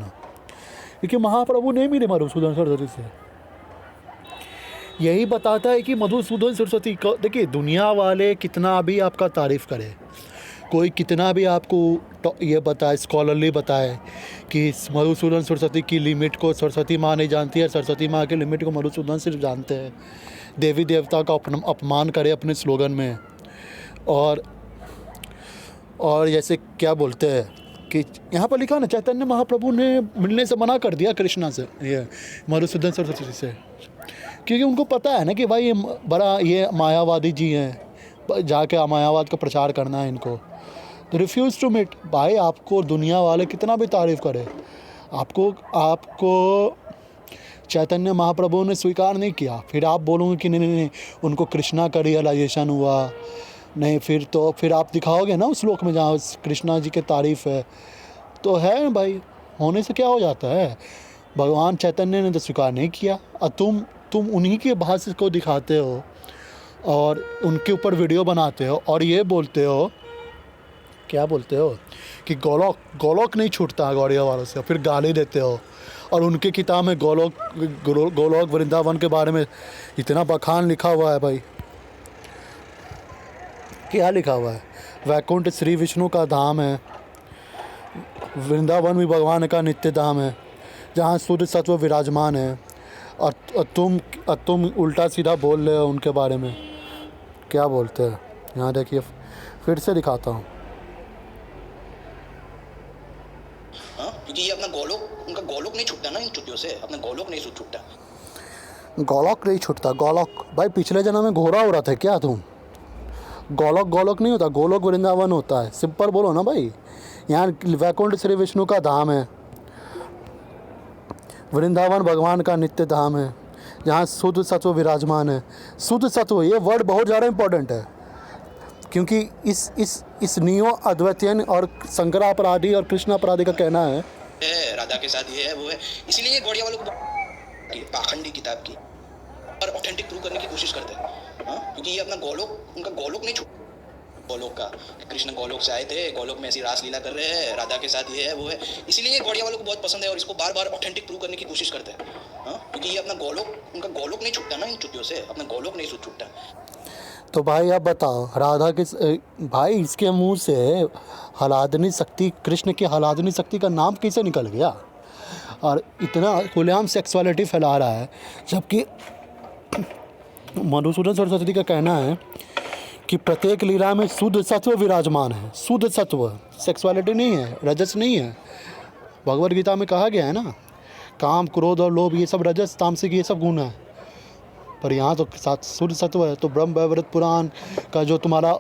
क्योंकि महाप्रभु नहीं मिले मधुसूदन सरस्वती से। यही बताता है कि मधुसूदन सरस्वती को देखिए, दुनिया वाले कितना भी आपका तारीफ़ करे, कोई कितना भी आपको ये बताए, स्कॉलरली बताए कि मधुसूदन सरस्वती की लिमिट को सरस्वती माँ नहीं जानती है, सरस्वती माँ की लिमिट को मधुसूदन सिर्फ जानते हैं, देवी देवता का अपमान करे अपने स्लोगन में। और जैसे क्या बोलते हैं कि यहाँ पर लिखा ना, चैतन्य महाप्रभु ने मिलने से मना कर दिया कृष्णा से, ये मधुसूदन सरस्वती से, क्योंकि उनको पता है ना कि भाई ये मायावादी जी हैं, जाके मायावाद का प्रचार करना है इनको। तो रिफ्यूज़ टू मीट। भाई आपको दुनिया वाले कितना भी तारीफ़ करे, आपको चैतन्य महाप्रभु ने स्वीकार नहीं किया, फिर आप बोलोगे कि नहीं उनको कृष्णा का रियलाइजेशन हुआ नहीं, फिर आप दिखाओगे ना उस श्लोक में जहाँ कृष्णा जी की तारीफ़ है, तो है भाई, होने से क्या हो जाता है। भगवान चैतन्य ने तो स्वीकार नहीं किया और तुम उन्हीं के भाष्य को दिखाते हो, और उनके ऊपर वीडियो बनाते हो और ये बोलते हो, क्या बोलते हो कि गोलोक गोलोक नहीं छूटता गौड़िया वालों से, फिर गाली देते हो। और उनकी किताब में गोलोक वृंदावन के बारे में इतना बखान लिखा हुआ है भाई। क्या लिखा हुआ है? वैकुंठ श्री विष्णु का धाम है, वृंदावन भी भगवान का नित्य धाम है, जहाँ शुद्ध सत्व विराजमान है। और तुम उल्टा सीधा बोल रहे हो उनके बारे में। क्या बोलते हैं? यहाँ देखिए, फिर से दिखाता हूँ। हाँ, क्योंकि ये अपना गोलोक, उनका गोलोक नहीं छूटता ना इन चुटियों से, अपना गोलोक नहीं छूटता। गोलोक नहीं छूटता। गोलोक भाई पिछले जन्म में घोड़ा हो रहा था क्या तुम? गोलोक गोलोक नहीं होता, गोलोक वृंदावन होता है। सिंपल बोलो ना भाई। यहाँ वैकुंठ श्री विष्णु का धाम है, वृंदावन भगवान का नित्य धाम है, जहाँ शुद्ध सत्व विराजमान है। शुद्ध सत्व, ये वर्ड बहुत ज़्यादा इम्पोर्टेंट है, क्योंकि इस नियो अद्वैतियन और शंकरापराधी और कृष्णापराधी का कहना है राधा के साथ ये है वो है, इसीलिए ये गौड़िया वालों को पाखंडी किताब की और ऑथेंटिक प्रूव करने की कोशिश करते हैं। हाँ, क्योंकि ये अपना गोलोक, उनका गोलोक नहीं छूट, गोलोक का कृष्ण गोलोक से आए थे, गोलोक में ऐसी रास लीला कर रहे हैं, राधा के साथ ये है वो है, इसीलिए ये गौड़िया वालों को बहुत पसंद है और इसको बार बार ऑथेंटिक प्रूव करने की कोशिश करते हैं। हाँ, क्योंकि ये अपना गोलोक, उनका गोलोक नहीं छूटता ना इन चुटियों से, अपना गोलोक नहीं छूटता। तो भाई आप बताओ, राधा किस भाई इसके मुंह से हलादनी शक्ति, कृष्ण की हलादनी शक्ति का नाम कैसे निकल गया? और इतना खुलेआम सेक्सुअलिटी फैला रहा है, जबकि मधुसूदन सरस्वती का कहना है कि प्रत्येक लीला में शुद्ध सत्व विराजमान है। शुद्ध सत्व, सेक्सुअलिटी नहीं है, रजस नहीं है। भगवद गीता में कहा गया है ना, काम क्रोध और लोभ ये सब रजस तामसिक ये सब गुण है, पर यहाँ तो साथ शुद्ध सत्व है। तो ब्रह्म वैवर्त पुराण का जो तुम्हारा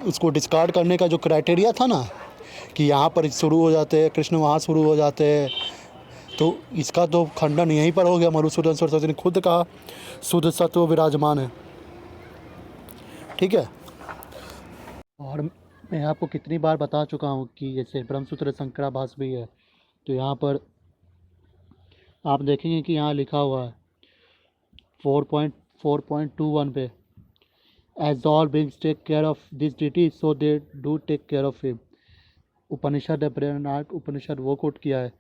उसको डिस्कार्ड करने का जो क्राइटेरिया था ना, कि यहाँ पर शुरू हो जाते हैं कृष्ण, वहाँ शुरू हो जाते हैं, तो इसका तो खंडन यहीं पर हो गया। मधुसूदन सरस्वती ने खुद कहा शुद्ध सत्व विराजमान है। ठीक है। और मैं आपको कितनी बार बता चुका हूँ कि जैसे ब्रह्मसूत्र शंकराभास भी है, तो यहाँ पर आप देखेंगे कि यहाँ लिखा हुआ है 4.4.21 पे, as all beings take care of this deity so they do take care of him. Upanishad है, बृहदारण्यक उपनिषद, वो कोट किया है।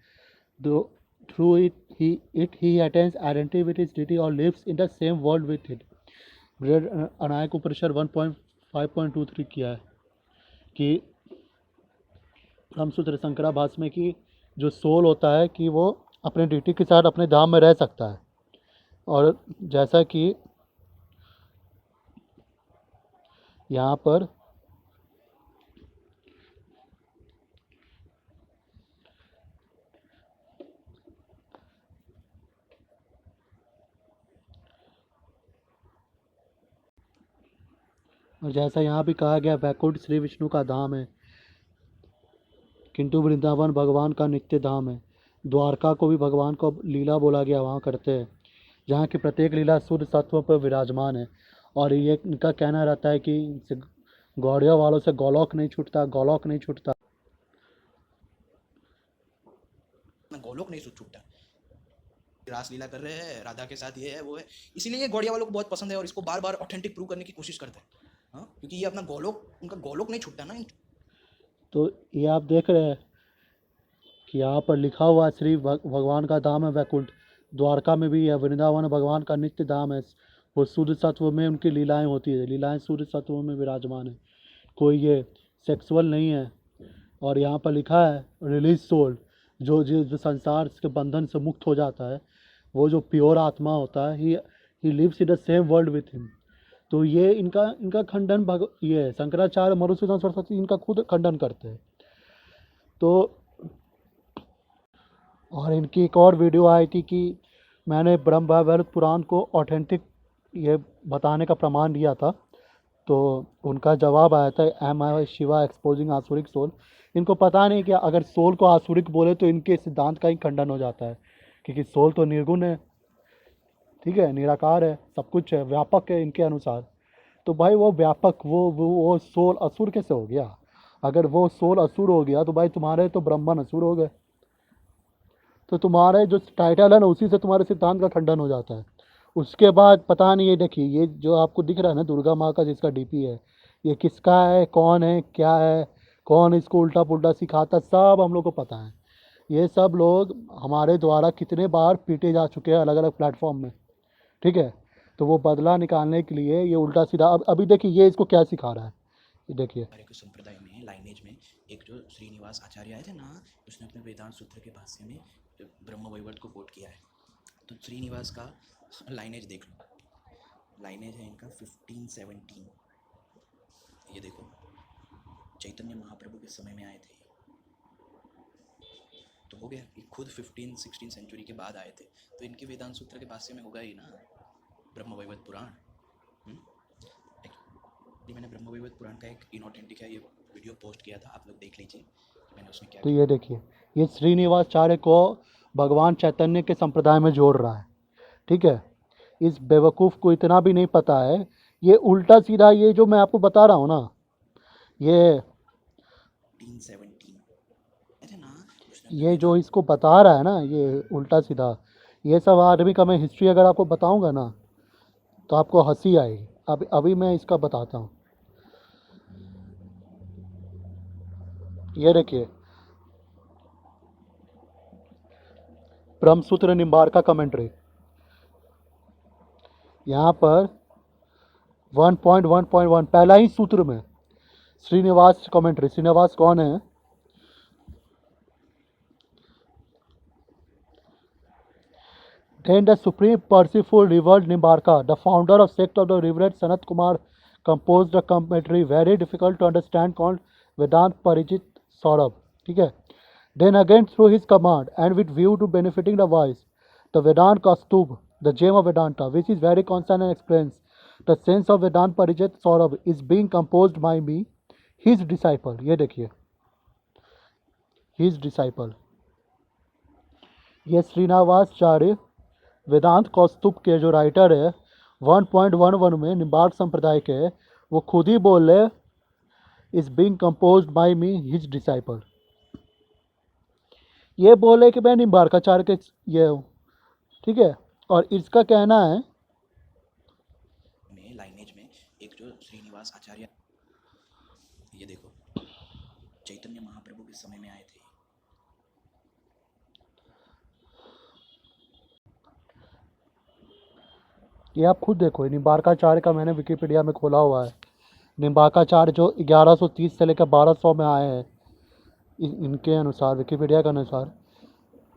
Though through it he attains identity with his deity और lives in the same world with it. Brihadaranyaka Upanishad 1.5.23 किया है कि ब्रह्मसूत्र शंकराभास में कि जो सोल होता है कि वो अपने डिटी के साथ अपने धाम में रह सकता है। और जैसा कि यहाँ पर और जैसा यहाँ भी कहा गया, वैकुंठ श्री विष्णु का धाम है, किंतु वृंदावन भगवान का नित्य धाम है। द्वारका को भी भगवान को लीला बोला गया, वहाँ करते हैं, जहाँ की प्रत्येक लीला शुद्ध सत्व पर विराजमान है। और ये इनका कहना रहता है कि इनसे गौड़िया वालों से गोलोक नहीं छूटता, गोलोक नहीं छूटता। गोलोक नहीं छूटता, रास लीला कर रहे हैं, राधा के साथ ये है वो है, इसीलिए ये गौड़िया वालों को बहुत पसंद है और इसको बार बार ऑथेंटिक प्रूव करने की कोशिश करते हैं। हाँ, क्योंकि ये अपना गोलोक, उनका गोलोक नहीं छूटता ना। तो ये आप देख रहे हैं कि यहाँ पर लिखा हुआ श्री भगवान का धाम है वैकुंठ। द्वारका में भी है, वृंदावन भगवान का नित्य धाम है। वो शुद्ध सत्व में उनकी लीलाएं होती है, लीलाएं शुद्ध सत्व में विराजमान है, कोई ये सेक्सुअल नहीं है। और यहाँ पर लिखा है रिलीज सोल, जो संसार के बंधन से मुक्त हो जाता है, वो जो प्योर आत्मा होता है, he lives in the same world with him. तो ये इनका खंडन ये शंकराचार्य, मधुसूदन सरस्वती इनका खुद खंडन करते हैं। तो और इनकी एक और वीडियो आई थी कि मैंने ब्रह्म वैवर्त पुराण को ऑथेंटिक ये बताने का प्रमाण दिया था, तो उनका जवाब आया था, एम आई शिवा एक्सपोजिंग आसुरिक सोल। इनको पता नहीं कि अगर सोल को आसुरिक बोले तो इनके सिद्धांत का ही खंडन हो जाता है, क्योंकि सोल तो निर्गुण है, ठीक है, निराकार है, सब कुछ है, व्यापक है इनके अनुसार। तो भाई वो व्यापक, वो सोल असुर कैसे हो गया? अगर वो सोल असुर हो गया तो भाई तुम्हारे तो ब्रह्मन असुर हो गए। तो तुम्हारे जो टाइटल है ना, उसी से तुम्हारे सिद्धांत का खंडन हो जाता है। उसके बाद पता नहीं, ये देखिए ये जो आपको दिख रहा है ना दुर्गा माँ का जिसका डीपी है, ये किसका है, कौन है, क्या है, कौन इसको उल्टा पुल्टा सिखाता, सब हम लोग को पता है। ये सब लोग हमारे द्वारा कितने बार पीटे जा चुके हैं अलग अलग प्लेटफॉर्म में, ठीक है। तो वो बदला निकालने के लिए ये उल्टा सीधा, अब अभी देखिए ये इसको क्या सिखा रहा है, ये देखिए। आचार्य के संप्रदाय में लाइनेज में एक जो श्रीनिवास आचार्य आए थे ना, उसने अपने वेदांत सूत्र के भाष्य में ब्रह्म वैवर्त को कोट किया है। तो श्रीनिवास का लाइनेज देख लो, लाइनेज है इनका 1517। ये देखो, चैतन्य महाप्रभु के समय में आए थे, तो हो गया ये खुद 15-16 सेंचुरी के बाद आए थे, तो इनके वेदांत सूत्र के भाष्य में होगा ही ना ब्रह्म वैवर्त पुराण। ये मैंने ब्रह्म वैवर्त पुराण का एक इनऑथेंटिक है ये वीडियो पोस्ट किया था, आप लोग देख लीजिए मैंने उसमें क्या तो ये देखिए ये श्रीनिवासाचार्य को भगवान चैतन्य के संप्रदाय में जोड़ रहा है, ठीक है। इस बेवकूफ़ को इतना भी नहीं पता है, ये उल्टा सीधा ये जो मैं आपको बता रहा हूँ ना, ये 1517 ऐसे ना, उसने ये जो इसको बता रहा है ना ये उल्टा सीधा, ये सब आदमी का मैं हिस्ट्री अगर आपको बताऊंगा ना तो आपको हंसी आएगी। अब अभी मैं इसका बताता हूँ, ये देखिए ब्रह्मसूत्र निम्बार्का कमेंट्री, यहाँ पर 1.1.1 पहला ही सूत्र में श्रीनिवास कमेंट्री। श्रीनिवास कौन है? Then the Supreme Percival revealed Nimbarka, the founder of sect of the Reverend Sanat Kumar, composed a commentary very difficult to understand called Vedant Parijit Saurabh. ठीक है. Then again through his command and with view to benefiting the wise, the Vedant Kastub, the gem of Vedanta, which is very constant and explains the sense of Vedant Parijit Saurabh, is being composed by me, his disciple. ये देखिए his disciple. ये श्रीनिवासाचार्य वेदांत कौस्तुभ के जो writer है 1.11 में निम्बार्क संप्रदाय के, वो खुद ही बोल रहे is being composed bye me his disciple. ये बोले कि मैं निम्बार्काचार्य के ये हूँ, ठीक है। और इसका कहना है में लाइनेज में एक जो श्रीनिवास आचार्य, ये देखो चैतन्य महाप्रभु के समय में आए थे, ये आप खुद देखो, निम्बार्काचार्य का मैंने विकिपीडिया में खोला हुआ है। निम्बार्काचार्य जो 1130 से लेकर 1200 में आए हैं, इनके अनुसार, विकिपीडिया के अनुसार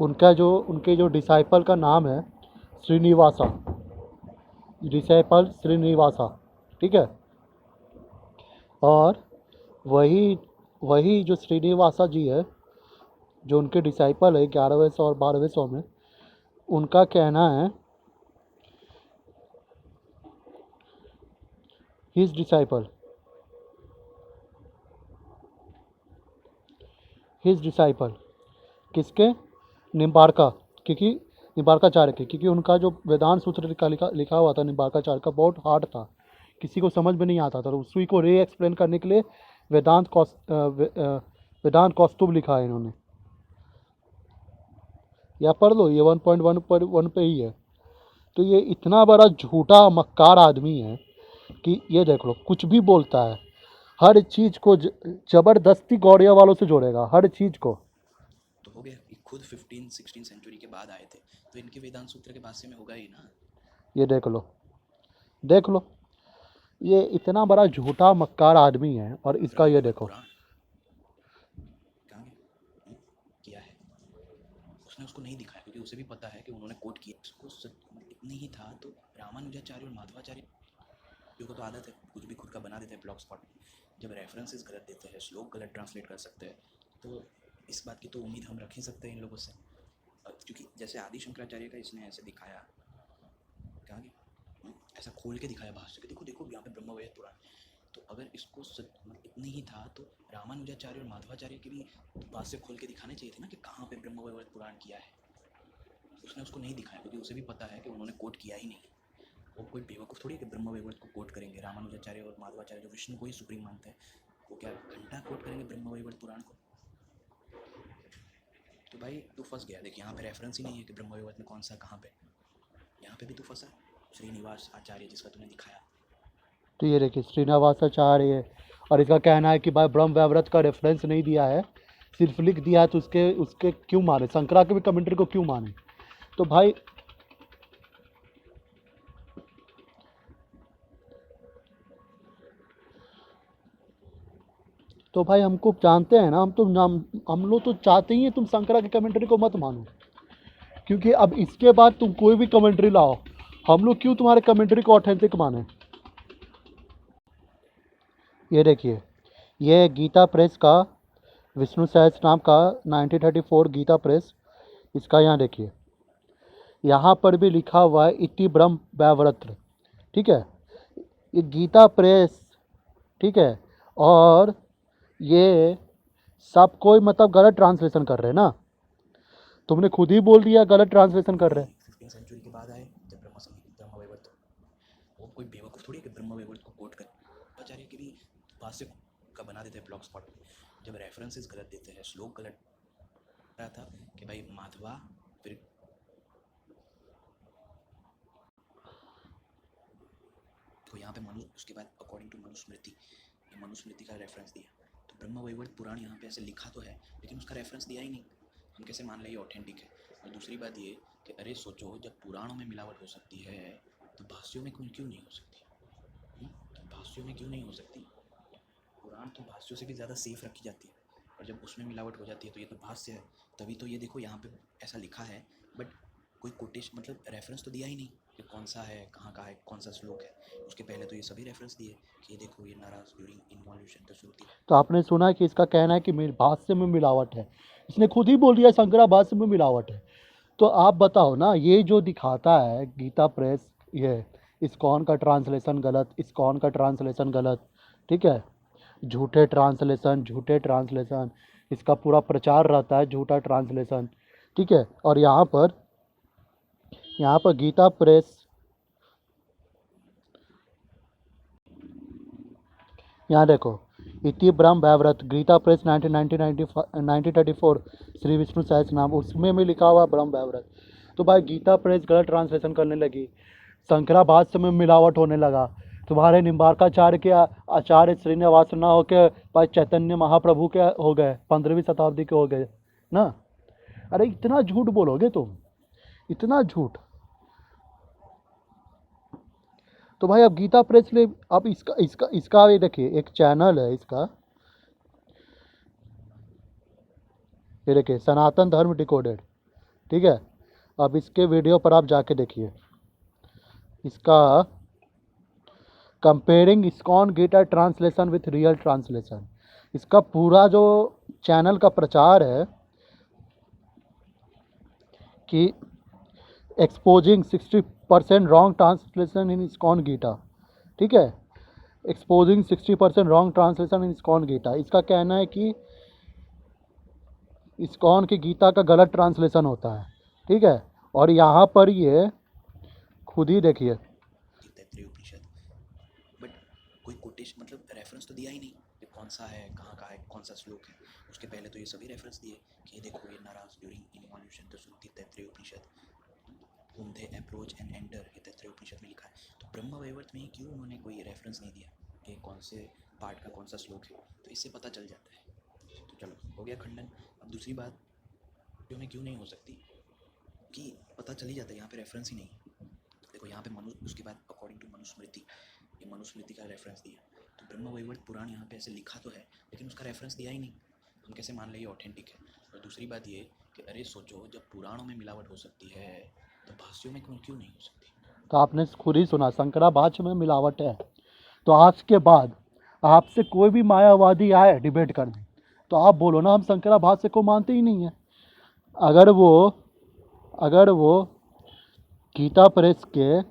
उनके जो डिसाइपल का नाम है श्रीनिवासा, डिसाइपल श्रीनिवासा, ठीक है। और वही जो श्रीनिवासा जी है, जो उनके डिसाइपल है 11वें सौ और 12वें सौ में, उनका कहना है हिज डिसाइपल किसके? निम्बार्का, क्योंकि निम्बार्काचार्य के, क्योंकि उनका जो वेदांत सूत्र लिखा हुआ था निम्बार्काचार्य का बहुत हार्ड था, किसी को समझ में नहीं आता था, तो उसी को री एक्सप्लेन करने के लिए वेदांत कौस्तुभ लिखा है इन्होंने। या पढ़ लो, ये 1.1 पे ही है। तो ये इतना बड़ा झूठा मक्कार आदमी है कि ये देख लो, कुछ भी बोलता है, हर चीज़ को ज़बरदस्ती गौड़िया वालों से जोड़ेगा, हर चीज़ को। तो हो गया ये खुद 15-16 सेंचुरी के बाद आए थे, तो इनके वेदांत सूत्र के भाष्य में होगा ही ना। ये देख लो, ये इतना बड़ा झूठा मक्कार आदमी है। और इसका ये देखो, पुराण कहाँ गया? किया है उसने, उसको नहीं दिखाया क्योंकि उसे भी पता है कि उन्होंने कोट किया। उसको नहीं था तो रामानुजाचार्य और माधवाचार्य को तो आदत है कुछ भी खुद का बना देते हैं ब्लॉग स्पॉट में। जब रेफरेंसेस गलत देते हैं, श्लोक गलत ट्रांसलेट कर सकते हैं, तो इस बात की तो उम्मीद हम रख ही सकते हैं इन लोगों से। क्योंकि जैसे आदि शंकराचार्य का इसने ऐसे दिखाया, कहाँ गया, ऐसा खोल के दिखाया भाष्य कि देखो देखो यहाँ पे ब्रह्म वैवर्त पुराण। तो अगर इसको नहीं ही था तो रामानुजाचार्य और माधवाचार्य के भी भाष्य खोल के दिखाने चाहिए थे ना कि कहाँ पे ब्रह्म वैवर्त पुराण किया है। उसने उसको नहीं दिखाया क्योंकि उसे भी पता है कि उन्होंने कोट किया ही नहीं। वो कोई बेवकूफ़ थोड़ी है कि ब्रह्म वैवर्त को कोट करेंगे। रामानुजाचार्य और माधवाचार्य जो विष्णु को ही सुप्रीम मानते हैं, वो क्या घंटा कोट करेंगे ब्रह्म वैवर्त पुराण को? तो भाई तू फंस गया। देखिए यहाँ पे रेफरेंस ही नहीं है कि ब्रह्म वैवर्त में कौन सा कहाँ पे, यहाँ पे भी तू फंसा। श्रीनिवास आचार्य जिसका तूने दिखाया, तो ये देखिए श्रीनिवासाचार्य, और इसका कहना है कि भाई ब्रह्म वैवर्त का रेफरेंस नहीं दिया है, सिर्फ लिख दिया है, तो उसके उसके क्यों माने, शंकरा के भी कमेंट्री को क्यों माने। तो भाई हमको जानते हैं ना, हम लोग तो चाहते ही हैं तुम शंकरा की कमेंट्री को मत मानो, क्योंकि अब इसके बाद तुम कोई भी कमेंट्री लाओ, हम लोग क्यों तुम्हारे कमेंट्री को ऑथेंटिक माने। ये देखिए, ये गीता प्रेस का, विष्णु सहज नाम का 1934 गीता प्रेस, इसका यहाँ देखिए, यहाँ पर भी लिखा हुआ है इति ब्रह्म वैवर्त, ठीक है, ये गीता प्रेस, ठीक है, और ये सब कोई मतलब गलत ट्रांसलेशन कर रहे हैं ना, तुमने खुद ही बोल दिया गलत ट्रांसलेशन कर रहे हैं। 15th सेंचुरी के बाद आए जब ब्रह्म वैवर्त, वो कोई बेवकूफ़ थोड़ी है कि ब्रह्म वैवर्त को कोट कर। आचार्य के भी भाष्य का बना देते हैं ब्लॉग स्पॉट पे, जब रेफरेंसेस गलत देते हैं, श्लोक गलत रहा था कि भाई माधवा, फिर तो यहाँ पे मनु, उसके बाद अकॉर्डिंग टू मनुस्मृति, ये मनुस्मृति का रेफरेंस दिया, तो ब्रह्म वैवर्त पुराण यहाँ पे ऐसे लिखा तो है लेकिन उसका रेफरेंस दिया ही नहीं, हम कैसे मान लें ये ऑथेंटिक है। और दूसरी बात ये कि अरे सोचो, जब पुराणों में मिलावट हो सकती है तो भाष्यों में क्यों नहीं हो सकती, तो भाष्यों में क्यों नहीं हो सकती, पुराण तो भाष्यों से भी ज़्यादा सेफ रखी जाती है, और जब उसमें मिलावट हो जाती है तो ये तो भाष्य है। तभी तो ये देखो यहाँ पे ऐसा लिखा है, बट कोई कोटेशन मतलब रेफरेंस तो दिया ही नहीं कि कौन सा है, कहाँ का है, कौन सा श्लोक है। उसके पहले तो ये सभी रेफरेंस दिए कि ये देखो, ये नाराज ड्यूरिंग इन्वॉल्यूशन तो श्रुति। तो आपने सुना कि इसका कहना है कि मेरे भाष्य में मिलावट है, इसने खुद ही बोल दिया शंकरा भाष्य में मिलावट है। तो आप बताओ ना, ये जो दिखाता है गीता प्रेस, ये इस्कॉन का ट्रांसलेशन गलत, इस्कॉन का ट्रांसलेशन गलत, ठीक है, झूठे ट्रांसलेशन, इसका पूरा प्रचार रहता है झूठा ट्रांसलेशन, ठीक है। और यहाँ पर गीता प्रेस, यहाँ देखो, इति ब्रह्म वैवर्त गीता प्रेस 1934 श्री विष्णु सहस्रनाम, उसमें भी लिखा हुआ ब्रह्म वैवर्त। तो भाई गीता प्रेस गलत ट्रांसलेशन करने लगी, शंकरा भाष्य में मिलावट होने लगा, तुम्हारे निम्बार्काचार्य के आचार्य श्रीनिवास ना होके भाई चैतन्य महाप्रभु के हो गए, 15वीं शताब्दी के हो गए ना। अरे इतना झूठ बोलोगे तुम, इतना झूठ। तो भाई अब गीता प्रेस ले, अब इसका भी देखिए, एक चैनल है इसका, ये देखिए सनातन धर्म डिकोडेड, ठीक है। अब इसके वीडियो पर आप जाके देखिए, इसका comparing ISKCON Gita translation with real translation, इसका पूरा जो चैनल का प्रचार है कि exposing 60% wrong translation in ISKCON Gita, ठीक है, exposing 60% wrong translation in ISKCON Gita. इसका कहना है कि इस्कॉन की गीता का गलत ट्रांसलेशन होता है, ठीक है। और यहाँ पर ये खुद ही देखिए, उपनिषद, बट कोई कोटेशन मतलब रेफरेंस तो दिया ही नहीं कि कौन सा है, कहाँ का है, कौन सा श्लोक है। उसके पहले तो ये सभी रेफरेंस दिए कि ये देखो, ये नाराज ड्यूरिंग इन्वॉल्यूशन तो श्रुति तैत्रेय उपनिषद, whom they approach and enter, ये तैत्रेय उपनिषद में लिखा है। तो ब्रह्म वैवर्त में क्यों उन्होंने कोई रेफरेंस नहीं दिया कि कौन से पार्ट का कौन सा श्लोक है, तो इससे पता चल जाता है। तो चलो, हो गया खंडन। अब दूसरी बात जो में क्यों नहीं हो सकती, कि पता चल ही जाता है, यहाँ पे रेफरेंस ही नहीं। देखो यहाँ पे उसके बाद अकॉर्डिंग टू मनुस्मृति, ये मनुस्मृति का रेफरेंस दिया, तो ब्रह्म वैवर्त पुराण यहाँ पे ऐसे लिखा तो है लेकिन उसका रेफरेंस दिया ही नहीं, हम कैसे मान लें ये ऑथेंटिक है। और दूसरी बात ये कि अरे सोचो, जब पुराणों में मिलावट हो सकती है तो भाष्यों में क्यों नहीं हो सकती। तो आपने खुद ही सुना शंकरा भाष्य में मिलावट है, तो आज के बाद आपसे कोई भी मायावादी आए डिबेट करने, तो आप बोलो ना हम शंकरा भाष्य को मानते ही नहीं है। अगर वो गीता प्रेस के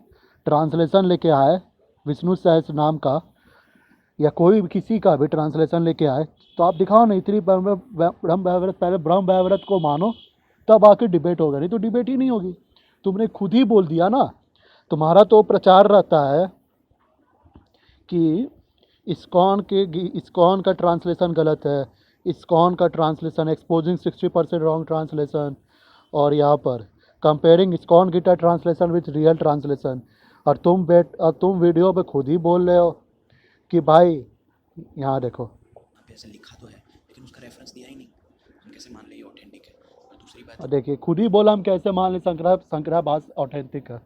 ट्रांसलेशन लेके आए, विष्णु सहस्र नाम का या कोई भी किसी का भी ट्रांसलेशन लेके आए, तो आप दिखाओ ना, इतनी ब्रह्म वैवर्त, पहले ब्रह्म वैवर्त को मानो तब आके डिबेट होगा, नहीं तो डिबेट ही नहीं होगी। तुमने खुद ही बोल दिया ना, तुम्हारा तो प्रचार रहता है कि इस्कॉन का ट्रांसलेशन गलत है, इस्कॉन का ट्रांसलेशन एक्सपोजिंग 60% रॉन्ग ट्रांसलेशन, और यहाँ पर comparing ISKCON Gita translation with real translation. और तुम वीडियो पे खुद ही बोल रहे हो कि भाई यहाँ देखो। यहाँ पे ऐसे लिखा तो है लेकिन उसका रेफरेंस दिया ही नहीं, हम कैसे मान लें ये ऑथेंटिक है। और दूसरी बात, और देखिए खुद ही बोला हम कैसे मान लें शंकरा भास ऑथेंटिक है।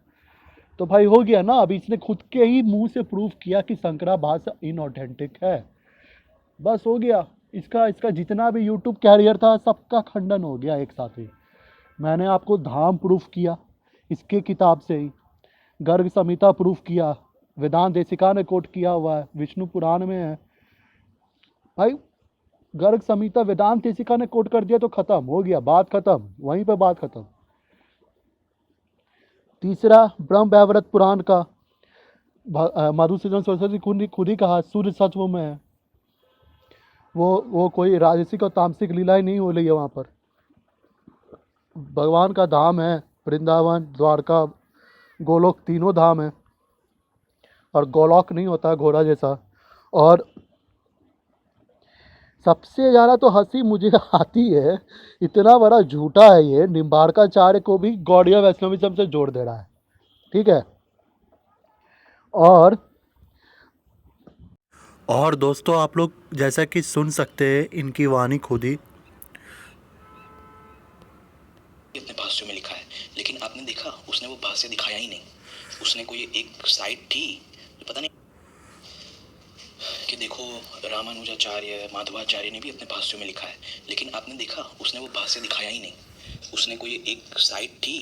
तो भाई हो गया ना, अभी इसने खुद के ही मुंह से प्रूव किया कि शंकरा भास इनऑथेंटिक है। बस हो गया, इसका इसका जितना भी यूट्यूब कैरियर था सबका खंडन हो गया एक साथ ही। मैंने आपको धाम प्रूफ किया इसके किताब से ही, गर्ग संहिता प्रूफ किया, वेदांत देशिका ने कोट किया हुआ है, विष्णु पुराण में है। भाई गर्ग संहिता वेदांत देशिका ने कोट कर दिया तो खत्म हो गया, बात खत्म, वहीं पे बात खत्म। तीसरा ब्रह्म वैवर्त पुराण का मधुसूदन सरस्वती खुद ही कहा सूर्य सत्व में है। वो कोई राजसिक और तामसिक लीलाएं नहीं हो रही है वहाँ पर। भगवान का धाम है वृंदावन, द्वारका, गोलोक, तीनों धाम है। और गोलोक नहीं होता घोड़ा जैसा। और सबसे ज़्यादा तो हंसी मुझे आती है, इतना बड़ा झूठा है ये, निम्बार्काचार्य को भी गौड़ीय वैष्णविज्म से जोड़ दे रहा है। ठीक है। और दोस्तों आप लोग जैसा कि सुन सकते हैं इनकी वाणी खुद ही। अपने भाष्यों में लिखा है, लेकिन आपने देखा उसने वो भाष्य दिखाया ही नहीं। उसने कोई एक साइट थी जो पता नहीं कि देखो रामानुजाचार्य माधवाचार्य ने भी अपने भाष्यों में लिखा है, लेकिन आपने देखा उसने वो भाष्य दिखाया ही नहीं। उसने कोई एक साइट थी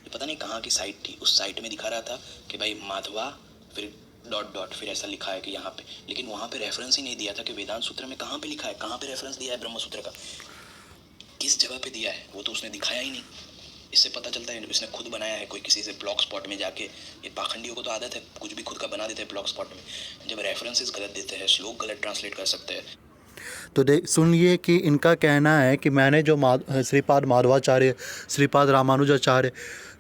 जो पता नहीं कहाँ की साइट थी, उस साइट में दिखा रहा था कि भाई माधवा फिर डॉट डॉट फिर ऐसा लिखा है कि यहाँ पे, लेकिन वहाँ पे रेफरेंस ही नहीं दिया था कि वेदांत सूत्र में कहाँ पे लिखा है, कहाँ पे रेफरेंस दिया है ब्रह्म सूत्र का, किस जगह पे दिया है, वो तो उसने दिखाया ही नहीं। इससे पता चलता है इसने खुद बनाया है कोई किसी से ब्लॉग स्पॉट में जाके। ये पाखंडियों को तो आदत है कुछ भी खुद का बना देते हैं ब्लॉग स्पॉट में, जब रेफरेंसेस गलत देते हैं, श्लोक गलत ट्रांसलेट कर सकते हैं। तो सुनिए कि इनका कहना है कि मैंने जो श्रीपाद माधवाचार्य, श्रीपाद रामानुजाचार्य,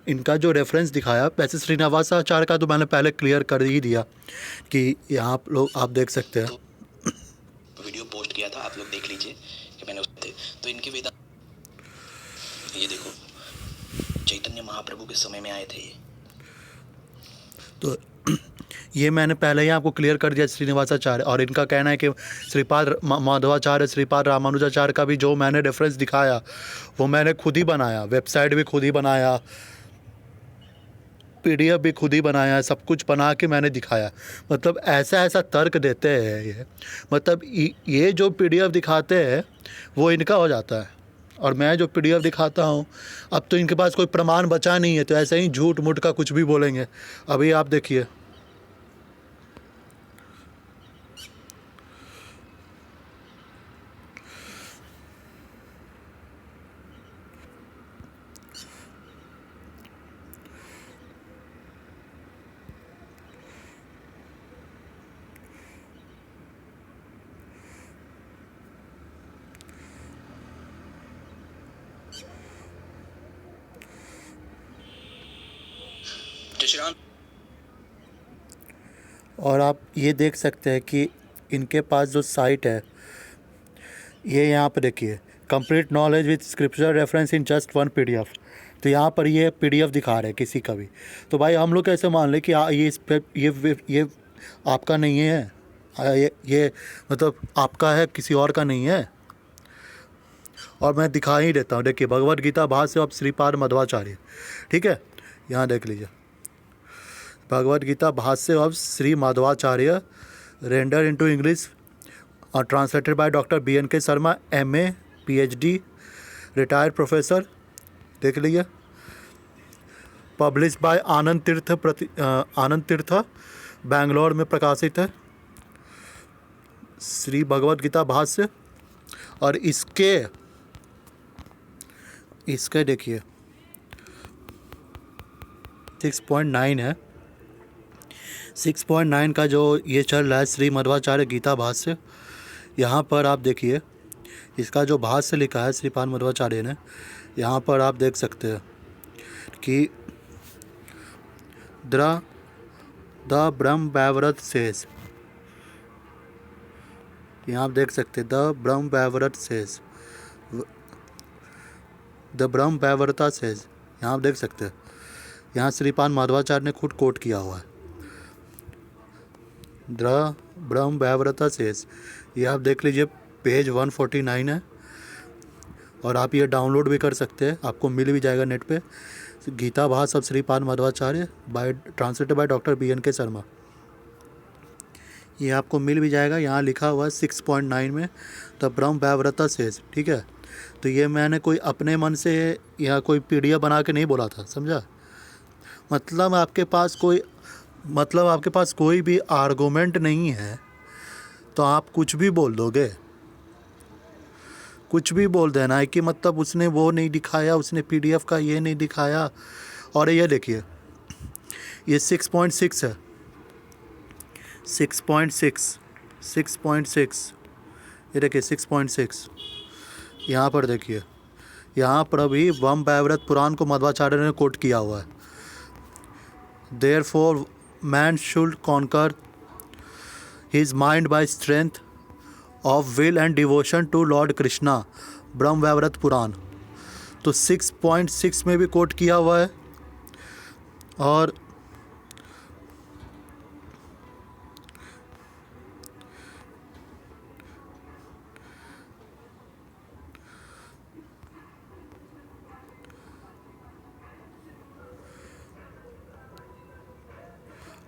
इनका जो रेफरेंस दिखाया, वैसे श्रीनिवासाचार्य का तो मैंने पहले क्लियर कर ही दिया कि यहाँ लोग आप देख सकते हैं। तो वीडियो पोस्ट किया था, आप लोग देख लीजिए कि मैंने उससे तो इनके वेदांत, ये देखो चैतन्य महाप्रभु के समय में आए थे ये। तो ये मैंने पहले ही आपको क्लियर कर दिया श्रीनिवासाचार्य। और इनका कहना है कि श्रीपाद माधवाचार्य, श्रीपाद रामानुजाचार्य का भी जो मैंने रेफरेंस दिखाया वो मैंने खुद ही बनाया, वेबसाइट भी खुद ही बनाया, PDF भी खुद ही बनाया, सब कुछ बना के मैंने दिखाया। मतलब ऐसा तर्क देते हैं ये, मतलब ये जो PDF दिखाते हैं वो इनका हो जाता है, और मैं जो PDF दिखाता हूँ अब तो इनके पास कोई प्रमाण बचा नहीं है, तो ऐसे ही झूठ मूठ का कुछ भी बोलेंगे। अभी आप देखिए, और आप ये देख सकते हैं कि इनके पास जो साइट है ये यहाँ पर देखिए, complete knowledge with scripture reference in just 1 PDF। तो यहाँ पर ये PDF दिखा रहे हैं किसी का भी। तो भाई हम लोग कैसे मान लें कि ये इस पे ये आपका नहीं है, ये मतलब आपका है, किसी और का नहीं है। और मैं दिखा ही देता हूँ, देखिए भगवद गीता भाष्य ऑफ श्रीपाद मध्वाचार्य। ठीक है, यहाँ देख लीजिए, Bhagavad Gita Bhashya of Shri Madhvacharya, render into English और translated by doctor BNK Sharma, MA PhD, retired professor. देख लीजिए, पब्लिश बाय आनंद तीर्थ, बेंगलोर में प्रकाशित है, श्री भगवद गीता भाष्य। और इसके देखिए 6.9 है, 6.9 का जो ये चल रहा है श्री मध्वाचार्य गीता भाष्य। यहाँ पर आप देखिए इसका जो भाष्य लिखा है श्रीपाद मध्वाचार्य ने, यहाँ पर आप देख सकते हैं कि द ब्रह्म वैवर्त सेज, यहाँ आप देख सकते हैं the Brahma Vaivarta says, the Brahma वैवर्ता says, यहाँ आप देख सकते हैं, यहाँ श्रीपाद माधवाचार्य ने खुद कोट किया हुआ है। द ब्रह्म वैवर्त शेष, ये आप देख लीजिए पेज 149 है और आप ये डाउनलोड भी कर सकते हैं, आपको मिल भी जाएगा नेट पे। Gita Bhashya of Shripad Madhvacharya by translated by doctor BNK Sharma, ये आपको मिल भी जाएगा। यहाँ लिखा हुआ है 6.9 में द ब्रह्म वैवर्त शेष, ठीक है। तो ये मैंने कोई अपने मन से या कोई PDF बना के नहीं बोला था, समझा। मतलब आपके पास कोई भी आर्गूमेंट नहीं है तो आप कुछ भी बोल दोगे, कुछ भी बोल देना है कि मतलब उसने वो नहीं दिखाया, उसने PDF का ये नहीं दिखाया। और ये देखिए ये 6.6 है, 6.6, ये देखिए 6.6। यहाँ पर देखिए, यहाँ पर अभी ब्रह्म वैवर्त पुराण को मध्वाचार्य ने कोट किया हुआ है। Therefore man should conquer his mind by strength of will and devotion to Lord Krishna, ब्रह्म वैवर्त पुराण। तो 6.6 में भी कोट किया हुआ है।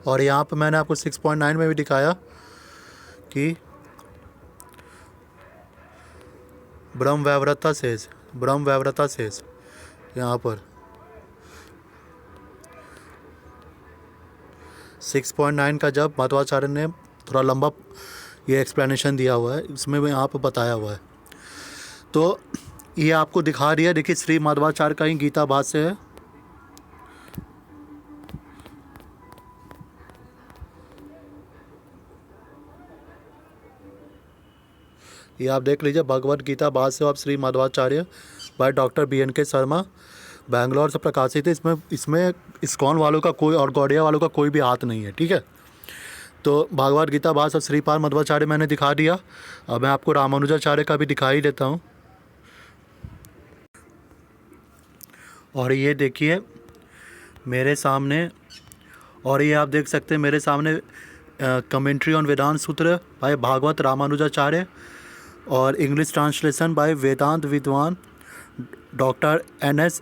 और यहाँ पर मैंने आपको 6.9 में भी दिखाया कि ब्रह्म वैवर्त शेष, यहाँ पर 6.9 का जब मध्वाचार्य ने थोड़ा लंबा ये एक्सप्लेनेशन दिया हुआ है, इसमें भी यहाँ पर बताया हुआ है। तो ये आपको दिखा रही है, देखिए श्री मध्वाचार्य का ही गीता भाष्य है। ये आप देख लीजिए Bhagavad Gita Bhashya of Shri Madhvacharya bye doctor BNK Sharma, Bangalore से प्रकाशित है। इसमें इस्कॉन वालों का कोई और गौड़िया वालों का कोई भी हाथ नहीं है, ठीक है। तो भगवद गीता भाष्य ऑफ श्रीपाद मध्वाचार्य मैंने दिखा दिया। अब मैं आपको रामानुजाचार्य का भी दिखा ही देता हूँ। और ये देखिए मेरे सामने, और ये आप देख सकते हैं मेरे सामने कमेंट्री ऑन वेदांत सूत्र बाय भागवत रामानुजाचार्य और इंग्लिश ट्रांसलेशन बाय वेदांत विद्वान डॉक्टर NS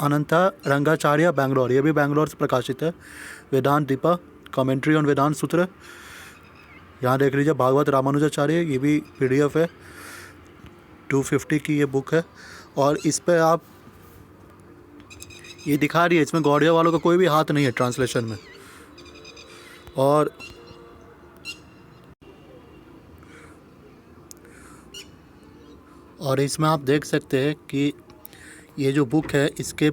अनंता रंगाचार्य, बैंगलोर। ये भी बैंगलोर से प्रकाशित है। वेदांत दीपा कमेंट्री ऑन वेदांत सूत्र, यहाँ देख लीजिए भागवत रामानुजाचार्य, ये भी PDF है, 250 की ये बुक है। और इस पर आप ये दिखा रही है, इसमें गौड़िया वालों का कोई भी हाथ नहीं है ट्रांसलेशन में। और इसमें आप देख सकते हैं कि ये जो बुक है इसके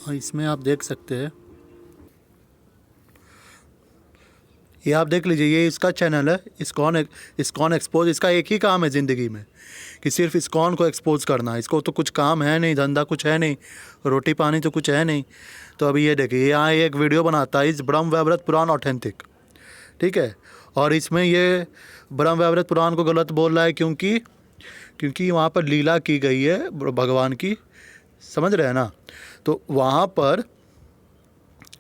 इसमें आप देख सकते हैं, ये आप देख लीजिए, ये इसका चैनल है इस्कॉन एक्सपोज। इसका एक ही काम है ज़िंदगी में कि सिर्फ इस्कॉन को एक्सपोज करना। इसको तो कुछ काम है नहीं, धंधा कुछ है नहीं, रोटी पानी तो कुछ है नहीं। तो अभी ये देखिए यहाँ एक वीडियो बनाता है इस ब्रह्म वैवर्त पुराण ऑथेंटिक, ठीक है। और इसमें ये ब्रह्म वैवर्त पुराण को गलत बोल रहा है क्योंकि वहाँ पर लीला की गई है भगवान की, समझ रहे हैं ना। तो वहाँ पर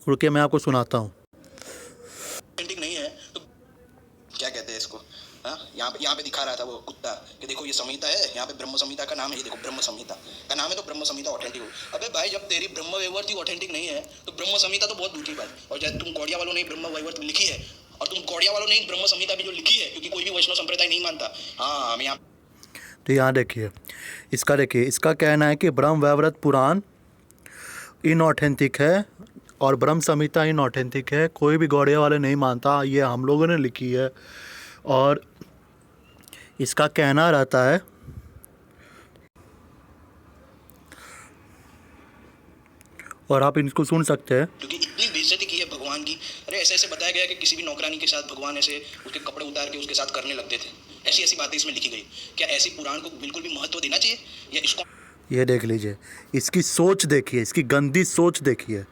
रुके मैं आपको सुनाता हूँ। ऑथेंटिक नहीं है तो क्या कहते हैं इसको? हाँ, यहाँ पे दिखा रहा था वो कुत्ता कि देखो ये संहिता है, यहाँ पे ब्रह्म संहिता का नाम है, ये देखो ब्रह्म संहिता का नाम है, तो ब्रह्म संहिता ऑथेंटिक हो। अबे भाई जब तेरी ब्रह्म वैवर्त ही ऑथेंटिक नहीं है तो ब्रह्म संहिता तो बहुत दूर की बात। और जब तुम गौड़िया वालों ने ब्रह्म वैवर्त लिखी है और तुम गौड़िया वालों ने ब्रह्म संहिता भी जो लिखी है, क्योंकि कोई भी वैष्णव संप्रदाय नहीं मानता। हाँ, हम यहाँ तो यहाँ देखिए इसका कहना है कि ब्रह्म वैवर्त पुराण इनऑथेंटिक है और ब्रह्म संहिता इनऑथेंटिक है, कोई भी गौड़िया वाले नहीं मानता, ये हम लोगों ने लिखी है। और इसका कहना रहता है और आप इनको सुन सकते हैं, क्योंकि इतनी बेइज्जती की है भगवान की। अरे ऐसे बताया गया कि किसी भी नौकरानी के साथ भगवान ऐसे उसके कपड़े उतार के उसके साथ करने लगते थे। ऐसी बातें इसमें लिखी गई। क्या ऐसी पुराण को बिल्कुल भी महत्व देना चाहिए या इसको? ये देख लीजिए इसकी सोच देखिए, इसकी गंदी सोच देखिए।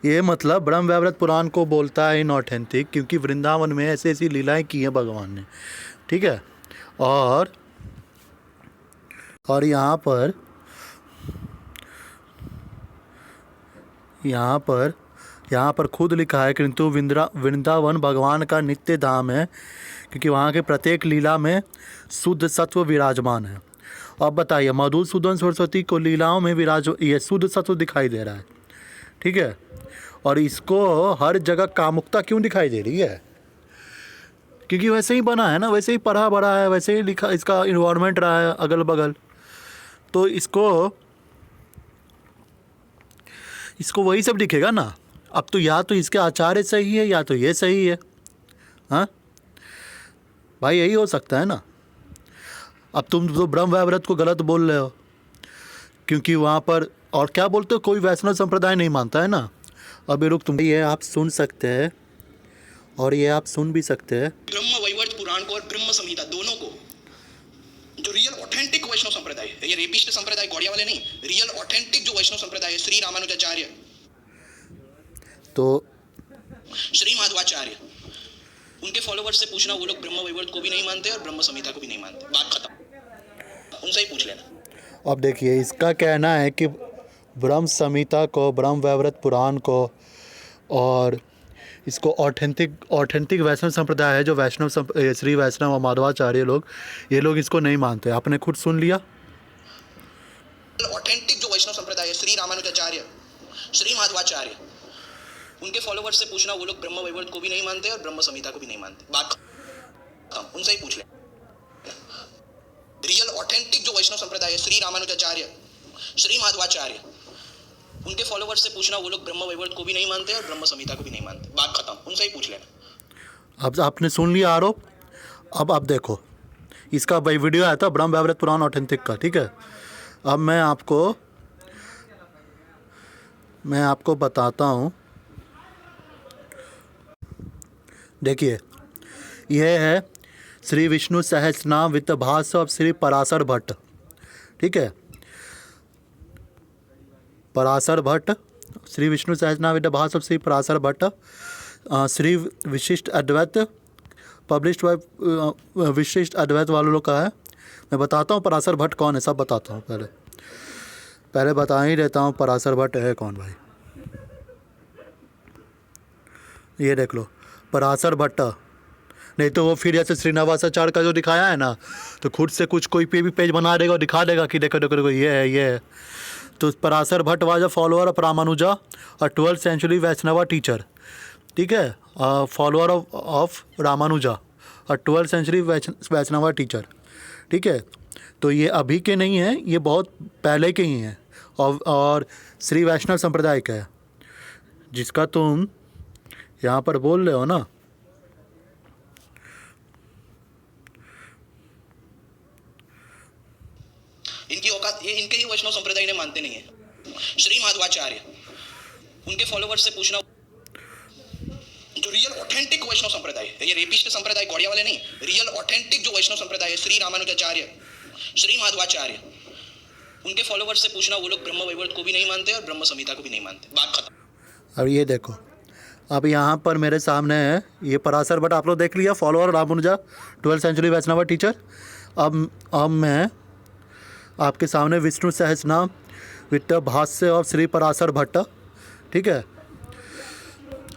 ये मतलब ब्रह्म वैवर्त पुराण को बोलता है इनऑथेंटिक क्योंकि वृंदावन में ऐसी लीलाएं की हैं भगवान ने, ठीक है। और यहाँ पर यहाँ पर खुद लिखा है किंतु वृंदावन भगवान का नित्य धाम है, क्योंकि वहाँ के प्रत्येक लीला में शुद्ध सत्व विराजमान है। अब बताइए, मधुसूदन सरस्वती को लीलाओं में ये शुद्ध सत्व दिखाई दे रहा है, ठीक है, और इसको हर जगह कामुकता क्यों दिखाई दे रही है? क्योंकि वैसे ही बना है ना, वैसे ही पढ़ा बढ़ा है, वैसे ही लिखा, इसका इन्वायरमेंट रहा है अगल बगल, तो इसको वही सब दिखेगा ना। अब तो या तो इसके आचार्य सही है या तो ये सही है, हाँ भाई, यही हो सकता है ना। अब तुम तो ब्रह्म वैवर्त को गलत बोल रहे हो, क्योंकि वहाँ पर और क्या बोलते हो, कोई वैष्णव संप्रदाय नहीं मानता है ना। अब ये रुक, तुम ये आप सुन सकते हैं और ये आप सुन भी सकते हैं। ब्रह्म वैवर्त पुराण को और ब्रह्म संहिता दोनों को, जो रियल ऑथेंटिक वैष्णव संप्रदाय है, ये रेपिस्ट संप्रदाय गौड़िया वाले नहीं, रियल ऑथेंटिक जो वैष्णव संप्रदाय है, श्री रामानुजाचार्य, तो श्री माधवाचार्य, उनके फॉलोवर्स से पूछना, वो लोग ब्रह्म वैवर्त को भी नहीं मानते और ब्रह्म संहिता को भी नहीं मानते। बात खत्म, उनसे ही पूछ लेना। अब देखिए, इसका कहना है कि ब्रह्म संहिता को, ब्रह्म वैवर्त पुराण को और इसको ऑथेंटिक वैष्णव संप्रदाय है, जो श्री वैष्णव और माधवाचार्य लोग, ये लोग इसको नहीं मानते। आपने खुद सुन लिया। ऑथेंटिक जो वैष्णव संप्रदाय है, श्री रामानुजाचार्य, श्री माधवाचार्य, उनके फॉलोवर्स से पूछना, वो लोग ब्रह्म वैवर्त को भी नहीं मानते और ब्रह्म संहिता को भी नहीं मानते। बात खत्म, उनसे ही पूछ लेना। रियल ऑथेंटिक जो वैष्णव संप्रदाय है, श्री रामानुजाचार्य, श्री माधवाचार्य, उनके फॉलोवर्स से पूछना, वो लोग ब्रह्म वैवर्त को भी नहीं मानते और ब्रह्म संहिता को भी नहीं मानते। बात खत्म, उनसे ही पूछ लेना। अब आपने सुन लिया आरोप। अब आप देखो, इसका भाई वीडियो आया था ब्रह्म वैवर्त पुराण ऑथेंटिक का, ठीक है। अब मैं आपको बताता हूँ। देखिए, यह है श्री विष्णु सहस्रनाम वित्त भाष्य ऑफ श्री पराशर भट्ट, ठीक है। पराशर भट्ट, श्री विष्णु सहस्रनाम वित्त भाष्य ऑफ श्री पराशर भट्ट, श्री विशिष्ट अद्वैत, पब्लिश्ड बाय विशिष्ट अद्वैत वालों लोग का है। मैं बताता हूँ पराशर भट्ट कौन है, सब बताता हूँ। पहले बता ही देता हूँ पराशर भट्ट है कौन भाई। ये देख लो, पराशर भट्ट, नहीं तो वो फिर ऐसे श्रीनिवासाचार्य का जो दिखाया है ना, तो खुद से कुछ कोई भी पेज बना देगा और दिखा देगा कि देखो देखो देखो ये है। तो Parashara Bhatta was a follower of Ramanuja, a 12th century Vaishnava teacher, ठीक है, follower of Ramanuja, a 12th century Vaishnava teacher, ठीक है। तो ये अभी के नहीं हैं, ये बहुत पहले के ही हैं, और श्री वैष्णव संप्रदाय का है, जिसका तुम यहाँ पर बोल रहे हो ना। इनकी औकात, ये इनके ही वैष्णव संप्रदाय ने मानते नहीं है। श्री माधवाचार्य, उनके फॉलोवर्स से पूछना, जो रियल ऑथेंटिक वैष्णव संप्रदाय है, ये रेपिस्ट संप्रदाय गौड़िया वाले नहीं, रियल ऑथेंटिक जो वैष्णव संप्रदाय है, श्री रामानुजाचार्य, श्री माधवाचार्य, उनके फॉलोवर्स से पूछना, वो लोग ब्रह्म वैवर्त को भी नहीं मानते और ब्रह्म संहिता को भी नहीं मानते। बात खत्म। अब ये देखो, अब यहाँ पर मेरे सामने है ये पराशर भट्ट, आप लोग देख लिया, follower Ramanuja, 12th century Vaishnava teacher. अब मैं आपके सामने विष्णु सहस्रनाम वित्त भाष्य और श्री पराशर भट्ट, ठीक है।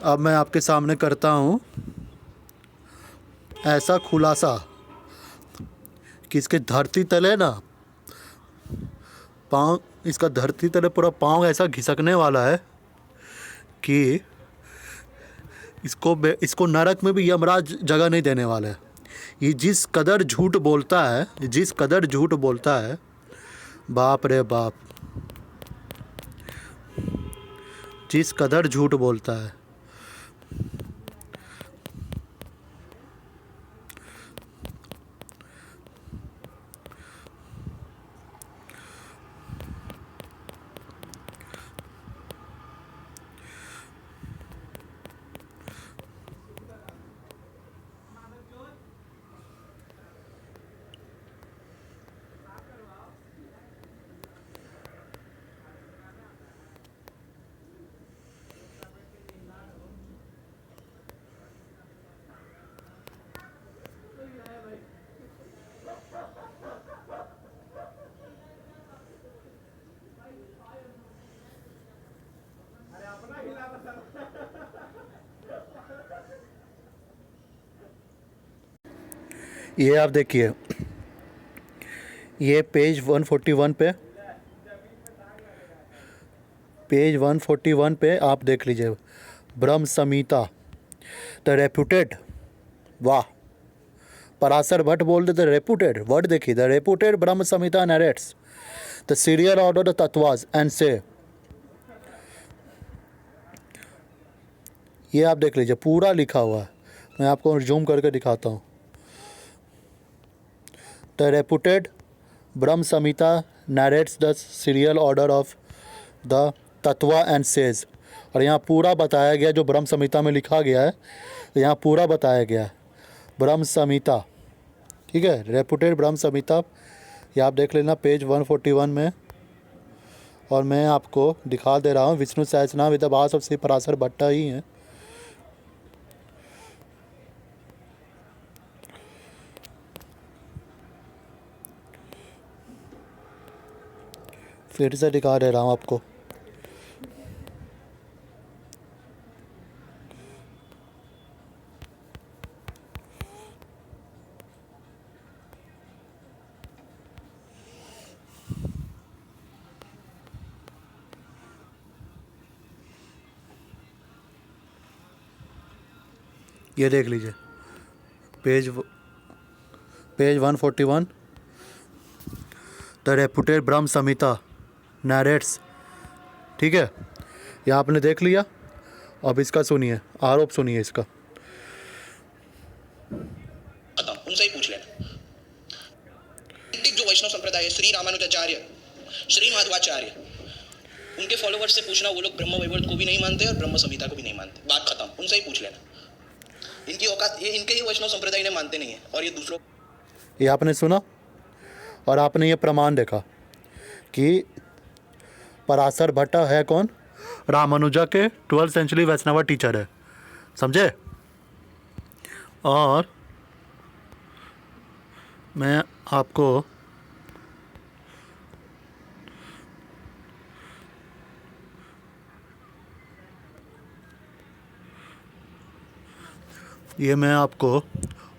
अब मैं आपके सामने करता हूँ ऐसा खुलासा कि इसके धरती तले ना पाँव, इसका धरती तले पूरा पाँव ऐसा घिसकने वाला है कि इसको नरक में भी यमराज जगह नहीं देने वाला है। ये जिस कदर झूठ बोलता है, बाप रे बाप, जिस कदर झूठ बोलता है। ये आप देखिए, ये पेज 141 पे, पेज 141 पे आप देख लीजिए, ब्रह्म संहिता द रेप्यूटेड, वाह, पराशर भट्ट बोलते द रेप्यूटेड, वर्ड देखिए, the reputed Brahma Samhita narrates the serial order the tattvas and say, ये आप देख लीजिए पूरा लिखा हुआ है, मैं आपको जूम करके दिखाता हूँ। The reputed Brahma Samhita narrates the serial order of the tattva and sages, और यहाँ पूरा बताया गया जो ब्रह्म संहिता में लिखा गया है, यहाँ पूरा बताया गया है ब्रह्म संहिता, ठीक है, रेप्यूटेड ब्रह्म संहिता, ये आप देख लेना पेज 141 में। और मैं आपको दिखा दे रहा हूँ, Vishnu Sahasranama with the Bhashya of Shri Parashara Bhatta ही है। फिर से दिखा दे रहा हूँ आपको, ये देख लीजिए page 141 the reputed Brahma Samhita narrates, ठीक है, ये आपने देख लिया। अब इसका सुनिए, आरोप सुनिए इसका। खत्म, उनसे ही पूछ लेना। जो वैष्णव संप्रदाय है, श्री रामानुजाचार्य, श्री माधवाचार्य, उनके फॉलोवर्स से पूछना, वो लोग ब्रह्म वैवर्त को भी नहीं मानते और ब्रह्म संहिता को भी नहीं मानते, बात खत्म, उनसे ही पूछ लेना। इनकी औकात, ये इनके ही वैष्णव संप्रदाय ने मानते नहीं है, और ये दूसरों, ये आपने सुना और आपने ये प्रमाण देखा कि पराशर भट्ट है कौन, रामानुजा के 12th सेंचुरी वैष्णव टीचर है, समझे। और मैं आपको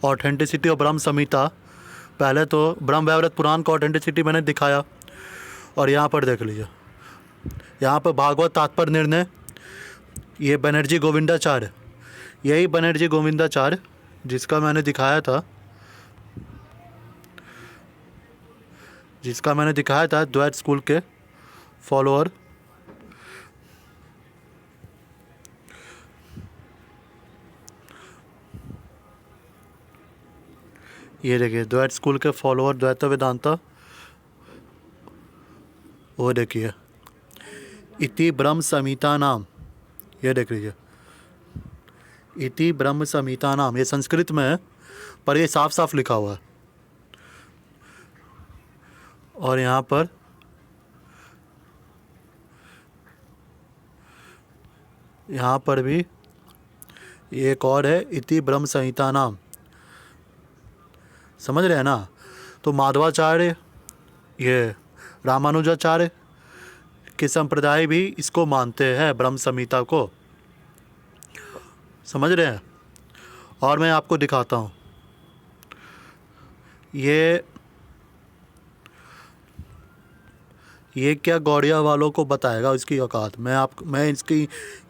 ऑथेंटिसिटी ऑफ ब्रह्म संहिता, पहले तो ब्रह्म वैवर्त पुराण का ऑथेंटिसिटी मैंने दिखाया, और यहाँ पर देख लीजिए, यहाँ पर भागवत तात्पर्य निर्णय, ये बनर्जी गोविंदाचार्य, यही बनर्जी गोविंदाचार्य जिसका मैंने दिखाया था द्वैत स्कूल के फॉलोअर, ये देखिए द्वैत स्कूल के फॉलोअर द्वैत वेदांता, वो देखिए इति ब्रह्म संहिता नाम, ये देख लीजिए इति ब्रह्म संहिता नाम, ये संस्कृत में है पर ये साफ साफ लिखा हुआ है। और यहाँ पर भी एक और है, इति ब्रह्म संहिता नाम, समझ रहे हैं ना। तो माधवाचार्य, ये रामानुजाचार्य के संप्रदाय भी इसको मानते हैं, ब्रह्म संहिता को, समझ रहे हैं। और मैं आपको दिखाता हूँ, ये क्या गौड़िया वालों को बताएगा इसकी औकात, मैं इन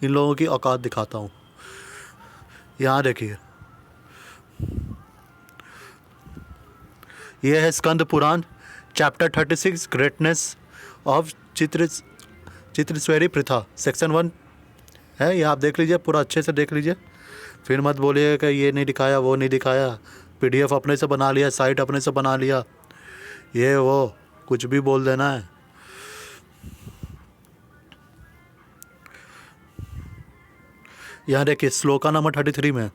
लोगों की औकात दिखाता हूँ। यहाँ देखिए, ये है Skanda Purana chapter 36 greatness of चित्रस्वरी प्रथा, सेक्शन 1 है, ये आप देख लीजिए, पूरा अच्छे से देख लीजिए, फिर मत बोलिए कि ये नहीं दिखाया, वो नहीं दिखाया, PDF अपने से बना लिया, साइट अपने से बना लिया, ये वो कुछ भी बोल देना है। यहाँ देखिए श्लोका नंबर 33 में,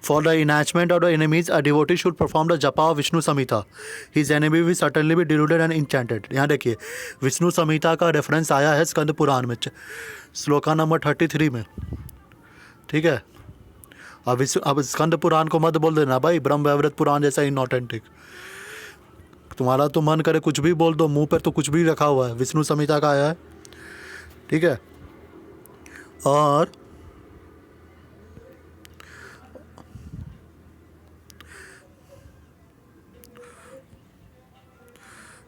for the enchantment of the enemies a devotee should perform the japa of Vishnu Samhita, his enemy will certainly be deluded and enchanted. यहाँ देखिए विष्णु संहिता का रेफरेंस आया है स्कंद पुराण में, श्लोका नंबर 33 में, ठीक है। अब स्कंद पुराण को मत बोल देना भाई ब्रह्म वैवर्त पुराण जैसा इनऑथेंटिक, तुम्हारा तो मन करे कुछ भी बोल दो, मुंह पर तो कुछ भी रखा हुआ है, विष्णु संहिता का आया है, ठीक है। और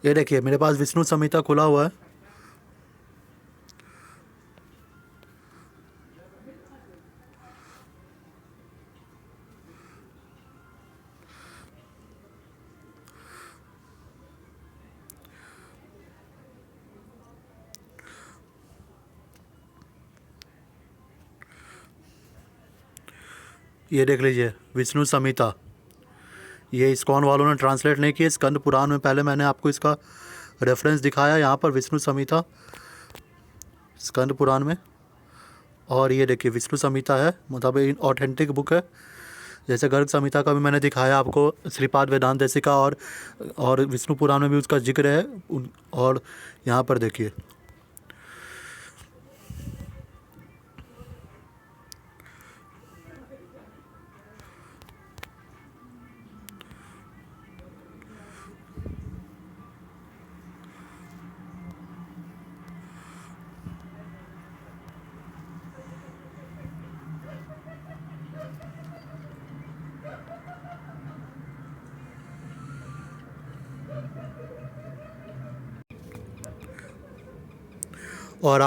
ये देखिए मेरे पास विष्णु संहिता खुला हुआ है। ये देख लीजिए विष्णु संहिता, ये इस्कॉन वालों ने ट्रांसलेट नहीं किया। स्कंद पुराण में पहले मैंने आपको इसका रेफरेंस दिखाया, यहाँ पर विष्णु संहिता स्कंद पुराण में। और ये देखिए विष्णु संहिता है, मतलब ऑथेंटिक बुक है। जैसे गर्ग संहिता का भी मैंने दिखाया आपको, श्रीपाद वेदांत देसी का, और विष्णु पुराण में भी उसका जिक्र है। और यहाँ पर देखिए और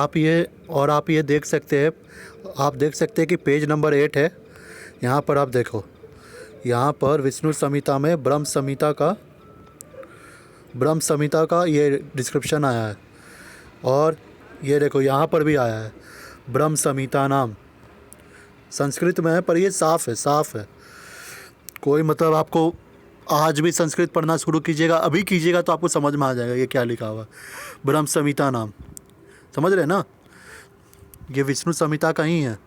आप ये देख सकते हैं, कि पेज नंबर 8 है। यहाँ पर आप देखो, यहाँ पर विष्णु संहिता में ब्रह्म संहिता का ये डिस्क्रिप्शन आया है। और ये देखो यहाँ पर भी आया है ब्रह्म संहिता नाम, संस्कृत में है, पर ये साफ़ है। कोई मतलब आपको आज भी संस्कृत पढ़ना शुरू कीजिएगा, अभी कीजिएगा तो आपको समझ में आ जाएगा ये क्या लिखा हुआ है। ब्रह्म संहिता नाम, समझ रहे ना, ये विष्णु संहिता का ही है।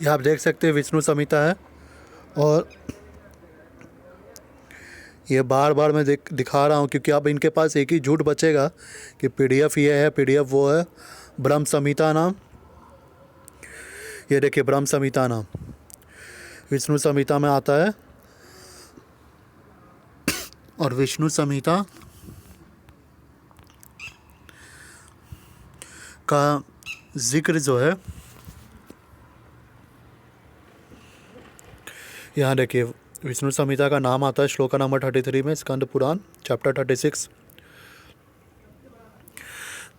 ये आप देख सकते हैं विष्णु संहिता है। और ये बार बार मैं दिखा रहा हूँ क्योंकि अब इनके पास एक ही झूठ बचेगा कि PDF ये है, PDF वो है। ब्रह्म संहिता नाम, ये देखिए ब्रह्म संहिता नाम विष्णु संहिता में आता है। और विष्णु संहिता का जिक्र जो है, यहाँ देखिए विष्णु संहिता का नाम आता है श्लोक नंबर 33 में, स्कंद पुराण चैप्टर 36।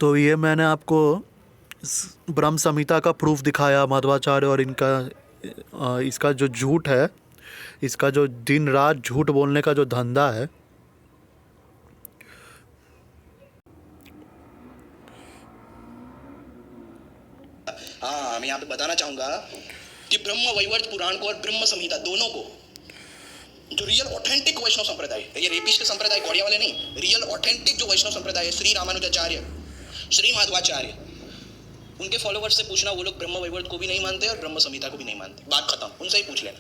तो ये मैंने आपको ब्रह्म संहिता का प्रूफ दिखाया, मध्वाचार्य और इसका जो झूठ है, इसका जो दिन रात झूठ बोलने का जो धंधा है। हाँ, मैं यहाँ पे बताना चाहूंगा कि ब्रह्म वैवर्त पुराण को और ब्रह्म संहिता दोनों को, जो रियल ऑथेंटिक वैष्णव संप्रदाय है, ये रेपिस्ट संप्रदाय गौड़िया वाले नहीं, रियल ऑथेंटिक जो वैष्णव संप्रदाय है, श्री रामानुजाचार्य, श्री माधवाचार्य, उनके फॉलोवर्स से पूछना, वो लोग ब्रह्म वैवर्त को भी नहीं मानते और ब्रह्म संहिता को भी नहीं मानते। बात खत्म, उनसे ही पूछ लेना।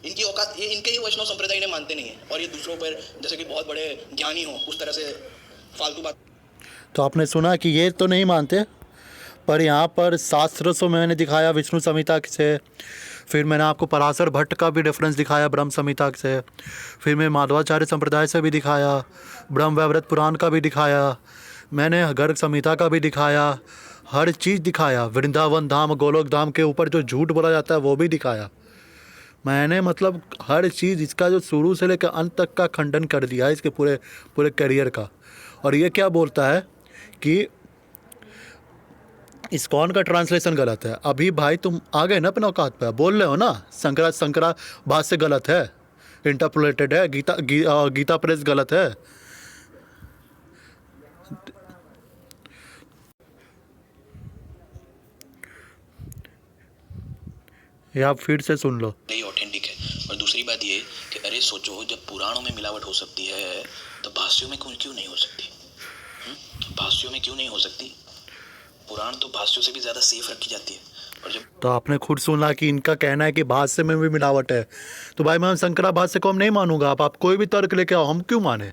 इनकी औकात, ये इनके ही वैष्णव संप्रदाय ने मानते नहीं है, और ये दूसरों पर जैसे कि बहुत बड़े ज्ञानी हो उस तरह से फालतू बात। तो आपने सुना कि ये तो नहीं मानते, पर यहाँ पर शास्त्रों से मैंने दिखाया विष्णु संहिता से, फिर मैंने आपको पराशर भट्ट का भी रेफरेंस दिखाया ब्रह्म संहिता से, फिर मैं माधवाचार्य संप्रदाय से भी दिखाया, ब्रह्म वैवर्त पुराण का भी दिखाया, मैंने गर्ग संहिता का भी दिखाया, हर चीज़ दिखाया। वृंदावन धाम, गोलोक धाम के ऊपर जो झूठ बोला जाता है वो भी दिखाया मैंने। मतलब हर चीज़, इसका जो शुरू से लेकर अंत तक का खंडन कर दिया है इसके पूरे करियर का। और ये क्या बोलता है कि इस्कॉन का ट्रांसलेशन गलत है। अभी भाई तुम आ गए ना अपने औकात पे, बोल रहे हो ना शंकरा भाष्य गलत है, इंटरपोलेटेड है, गीता प्रेस गलत है। ये आप फिर से सुन लो, ये ऑथेंटिक है। और दूसरी बात ये कि अरे सोचो, जब पुराणों में मिलावट हो सकती है तो भाष्यों में क्यों नहीं हो सकती? भाष्यों में क्यों नहीं हो सकती? पुराण तो भाष्यों से भी ज़्यादा सेफ रखी जाती है। और जब तो आपने खुद सुना कि इनका कहना है कि भाष्य में भी मिलावट है। तो भाई मैं शंकरा भाष्य को हम नहीं मानूंगा। आप कोई भी तर्क लेके आओ, हम क्यों माने?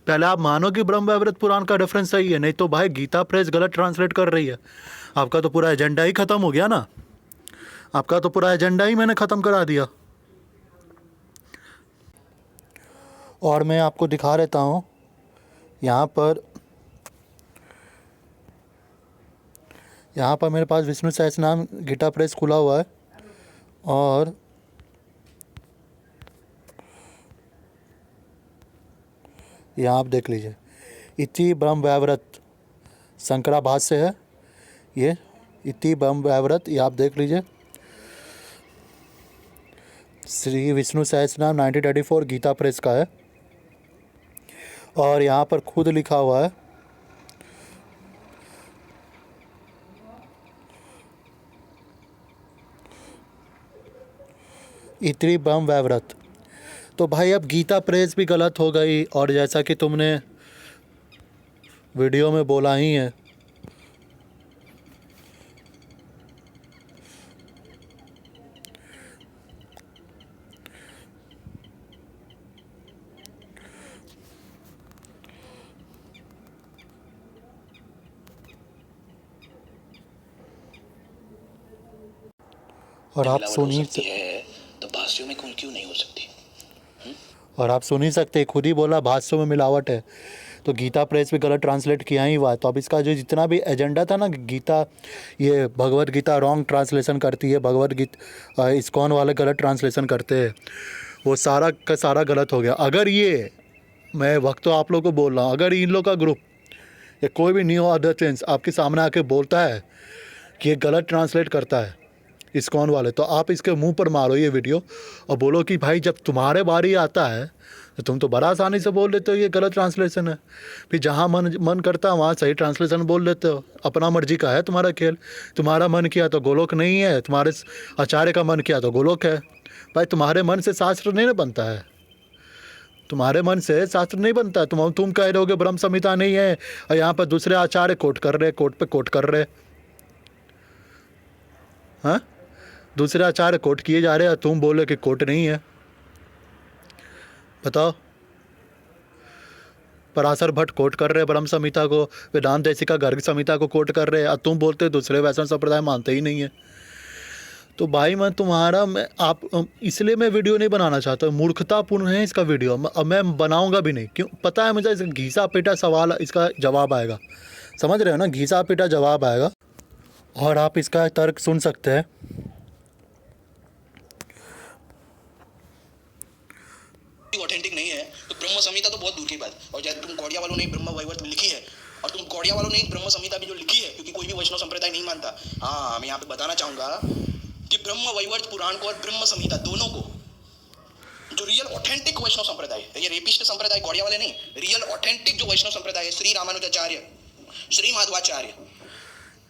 पहले आप मानो कि ब्रह्म वैवर्त पुराण का रेफरेंस सही है, नहीं तो भाई गीता प्रेस गलत ट्रांसलेट कर रही है। आपका तो पूरा एजेंडा ही ख़त्म हो गया ना, आपका तो पूरा एजेंडा ही मैंने ख़त्म करा दिया। और मैं आपको दिखा देता हूँ, यहाँ पर यहाँ पर मेरे पास विष्णु सहस्त्रनाम गीता प्रेस खुला हुआ है और यहाँ आप देख लीजिए, इति ब्रह्म वैवर्त शंकरा भाष्य है ये, इति ब्रह्म वैवर्त, ये आप देख लीजिए। श्री विष्णु सहस्त्रनाम 1934 गीता प्रेस का है और यहाँ पर खुद लिखा हुआ है इति ब्रह्म वैवर्त। तो भाई अब गीता प्रेस भी गलत हो गई और जैसा कि तुमने वीडियो में बोला ही है, और आप मिलावट सुन हो ही सकती है तो भाष्यों में क्यों नहीं हो सकती? और आप सुन ही सकते, खुद ही बोला भाष्यों में मिलावट है, तो गीता प्रेस भी गलत ट्रांसलेट किया ही हुआ है। तो अब इसका जो जितना भी एजेंडा था ना, गीता, ये भगवत गीता रॉन्ग ट्रांसलेशन करती है, भगवत गीता इस्कॉन वाले गलत ट्रांसलेशन करते हैं, वो सारा का सारा गलत हो गया। अगर ये, मैं वक्त तो आप लोग को बोल रहा हूँ, अगर इन लोग का ग्रुप या कोई भी न्यू अदर चेंज आपके सामने आके बोलता है कि ये गलत ट्रांसलेट करता है इस्कॉन वाले, तो आप इसके मुंह पर मारो ये वीडियो और बोलो कि भाई जब तुम्हारे बारी आता है तो तुम तो बड़ा आसानी से बोल देते हो ये गलत ट्रांसलेशन है, फिर जहाँ मन करता है वहाँ सही ट्रांसलेशन बोल देते हो। अपना मर्जी का है तुम्हारा खेल, तुम्हारा मन किया तो गोलोक नहीं है, तुम्हारे आचार्य का मन किया तो गोलोक है। भाई तुम्हारे मन से शास्त्र नहीं ना बनता है, तुम्हारे मन से शास्त्र नहीं बनता। तुम कह रहे हो कि ब्रह्म संहिता नहीं है और यहाँ पर दूसरे आचार्य कोट कर रहे, कोट पे कोट कर रहे, हाँ, दूसरे आचार्य कोट किए जा रहे हैं, तुम बोले कि कोट नहीं है। बताओ, पराशर भट्ट कोट कर रहे ब्रह्म संहिता को, वेदांत देशिका गर्ग संहिता को कोट कर रहे हैं, और तुम बोलते हो दूसरे वैष्णव संप्रदाय मानते ही नहीं है। तो भाई मैं तुम्हारा, मैं आप, इसलिए मैं वीडियो नहीं बनाना चाहता, मूर्खतापूर्ण है इसका वीडियो, अब मैं बनाऊंगा भी नहीं। क्यों? पता है मुझे, घीसा पीटा सवाल, इसका जवाब आएगा, समझ रहे हो ना, घीसा पीटा जवाब आएगा और आप इसका तर्क सुन सकते हैं। ऑथेंटिक नहीं है तो ब्रह्म संहिता तो बहुत दूर की बात। और जब तुम गौड़िया वालों ने ब्रह्म वैवर्त लिखी है, और तुम गौड़िया वालों ने ब्रह्म संहिता भी जो लिखी है, क्योंकि कोई भी वैष्णव संप्रदाय नहीं मानता। हाँ, मैं यहाँ पे बताना चाहूंगा कि ब्रह्म वैवर्त पुराण को और ब्रह्म संहिता दोनों को, जो रियल ऑथेंटिक वैष्णव संप्रदाय है, ये रेपिस्ट संप्रदाय गौड़िया वाले नहीं, रियल ऑथेंटिक जो वैष्णव संप्रदाय है, श्री रामानुजाचार्य, श्री माधवाचार्य,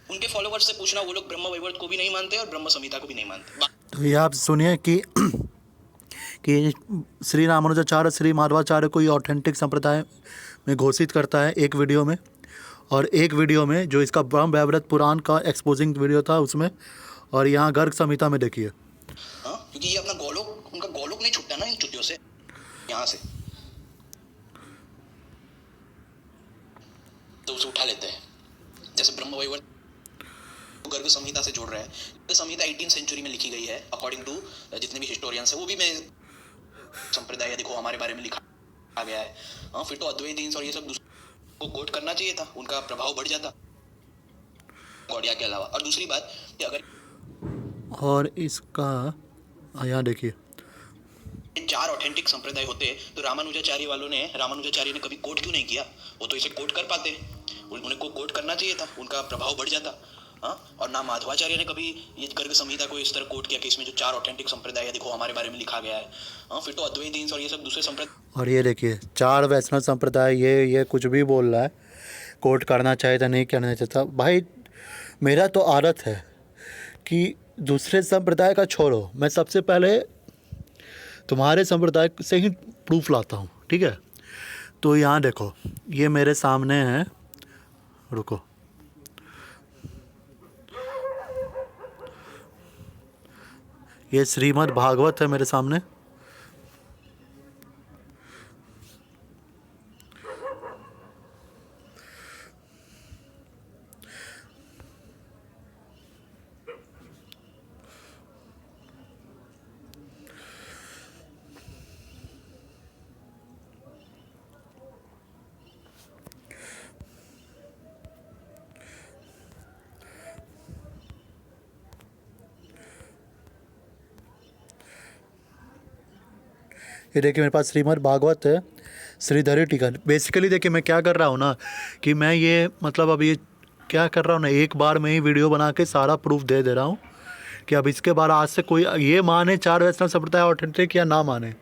उनके फॉलोवर्स से पूछना, वो लोग ब्रह्म वैवर्त को भी नहीं मानते और ब्रह्म संहिता को भी नहीं मानते। तो ये आप सुनिए कि श्री रामानुजाचार्य, श्री माधवाचार्य को ये ऑथेंटिक संप्रदाय में घोषित करता है एक वीडियो में, और एक वीडियो में जो इसका ब्रह्म वैवर्त पुराण का एक्सपोजिंग वीडियो था उसमें, और यहाँ गर्ग संहिता में देखिए। हाँ, क्योंकि ये अपना गोलोक, उनका गोलोक नहीं छूटता ना इन चुतियों से, यहाँ से तो उसे उठा लेते हैं। जैसे ब्रह्म वैवर्त गर्ग संहिता से जोड़ रहे हैं, गर्ग संहिता 18th सेंचुरी में लिखी गई है अकॉर्डिंग टू जितने भी हिस्टोरियंस है, वो भी मैं संप्रदाय देखो हमारे बारे में लिखा गया है। हाँ, फिर तो अद्वैत और ये सब को कोट करना चाहिए था, उनका प्रभाव बढ़ जाता गौड़िया के अलावा। और दूसरी बात कि अगर और इसका यहाँ देखिए, 4 ऑथेंटिक संप्रदाय होते तो रामानुजाचार्य ने कभी कोट क्यों नहीं किया? वो तो इसे कोट कर पाते, उन्हें को कोट करना चाहिए था, उनका प्रभाव बढ़ जाता। हाँ, और ना माधवाचार्य ने कभी ये गर्ग संहिता को इस तरह कोट किया कि इसमें जो 4 ऑथेंटिक संप्रदाय है देखो हमारे बारे में लिखा गया है। हाँ, फिर तो अद्वैत और ये सब दूसरे संप्रदाय। और ये देखिए 4 वैष्णव संप्रदाय, ये कुछ भी बोल रहा है, कोट करना चाहिए था, नहीं करना चाहिए था। भाई मेरा तो आदत है कि दूसरे संप्रदाय का छोड़ो, मैं सबसे पहले तुम्हारे संप्रदाय से ही प्रूफ लाता हूँ, ठीक है। तो यहाँ देखो, ये मेरे सामने है, रुको, ये श्रीमद् भागवत है मेरे सामने, ये देखिए मेरे पास श्रीमद् भागवत है, श्रीधरी टीका। बेसिकली देखिए मैं क्या कर रहा हूँ ना कि मैं ये मतलब अब ये क्या कर रहा हूँ ना, एक बार में ही वीडियो बना के सारा प्रूफ दे दे रहा हूँ कि अब इसके बाद आज से कोई ये माने चार वैष्णव संप्रदाय ऑथेंटिक या ना माने,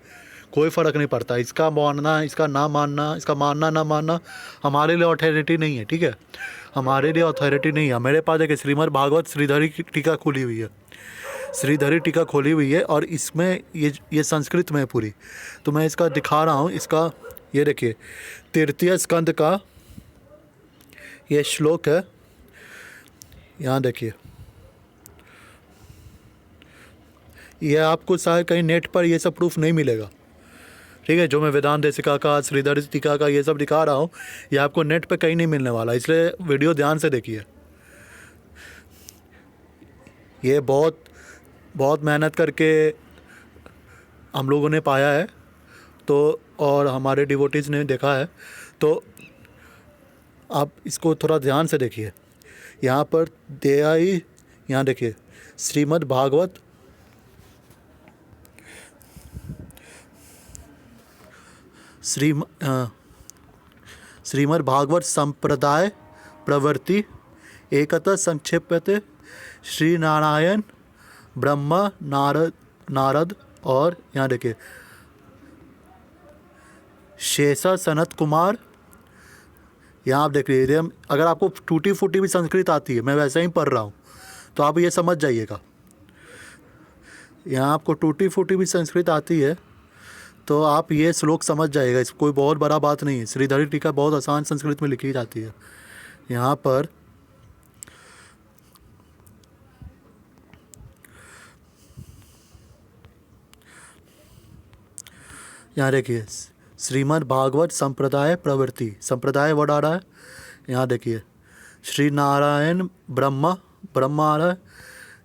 कोई फ़र्क नहीं पड़ता। इसका मानना, इसका ना मानना, इसका मानना ना मानना हमारे लिए अथॉरिटी नहीं है, ठीक है। हमारे लिए अथॉरिटी नहीं है। मेरे पास एक श्रीमद् भागवत श्रीधरी की टीका खुली हुई है, श्रीधरी टीका खोली हुई है और इसमें ये संस्कृत में है पूरी। तो मैं इसका दिखा रहा हूँ। इसका ये देखिए तृतीय स्कंद का ये श्लोक है, यहाँ देखिए। ये आपको शायद कहीं नेट पर ये सब प्रूफ नहीं मिलेगा, ठीक है। जो मैं वेदांत देशिका का, श्रीधरी टीका का ये सब दिखा रहा हूँ, ये आपको नेट पे कहीं नहीं मिलने वाला, इसलिए वीडियो ध्यान से देखिए। ये बहुत बहुत मेहनत करके हम लोगों ने पाया है, तो और हमारे डिवोटीज़ ने देखा है, तो आप इसको थोड़ा ध्यान से देखिए। यहाँ पर देयाई, यहाँ देखिए श्रीमद् भागवत श्रीमद् भागवत संप्रदाय प्रवृत्ति एकतः संक्षेप्यते श्री नारायण ब्रह्मा नारद और यहाँ देखिए शेषा सनत कुमार। यहाँ आप देख लीजिए, अगर आपको टूटी फूटी भी संस्कृत आती है, मैं वैसे ही पढ़ रहा हूँ, तो आप ये समझ जाइएगा। यहाँ आपको टूटी फूटी भी संस्कृत आती है तो आप ये श्लोक समझ जाइएगा, इस कोई बहुत बड़ा बात नहीं है। श्रीधरी टीका बहुत आसान संस्कृत में लिखी जाती है। यहाँ पर यहाँ देखिए श्रीमद् भागवत संप्रदाय प्रवृत्ति, संप्रदाय वर्ड आ रहा है। यहाँ देखिए श्री नारायण ब्रह्मा आ रहा है,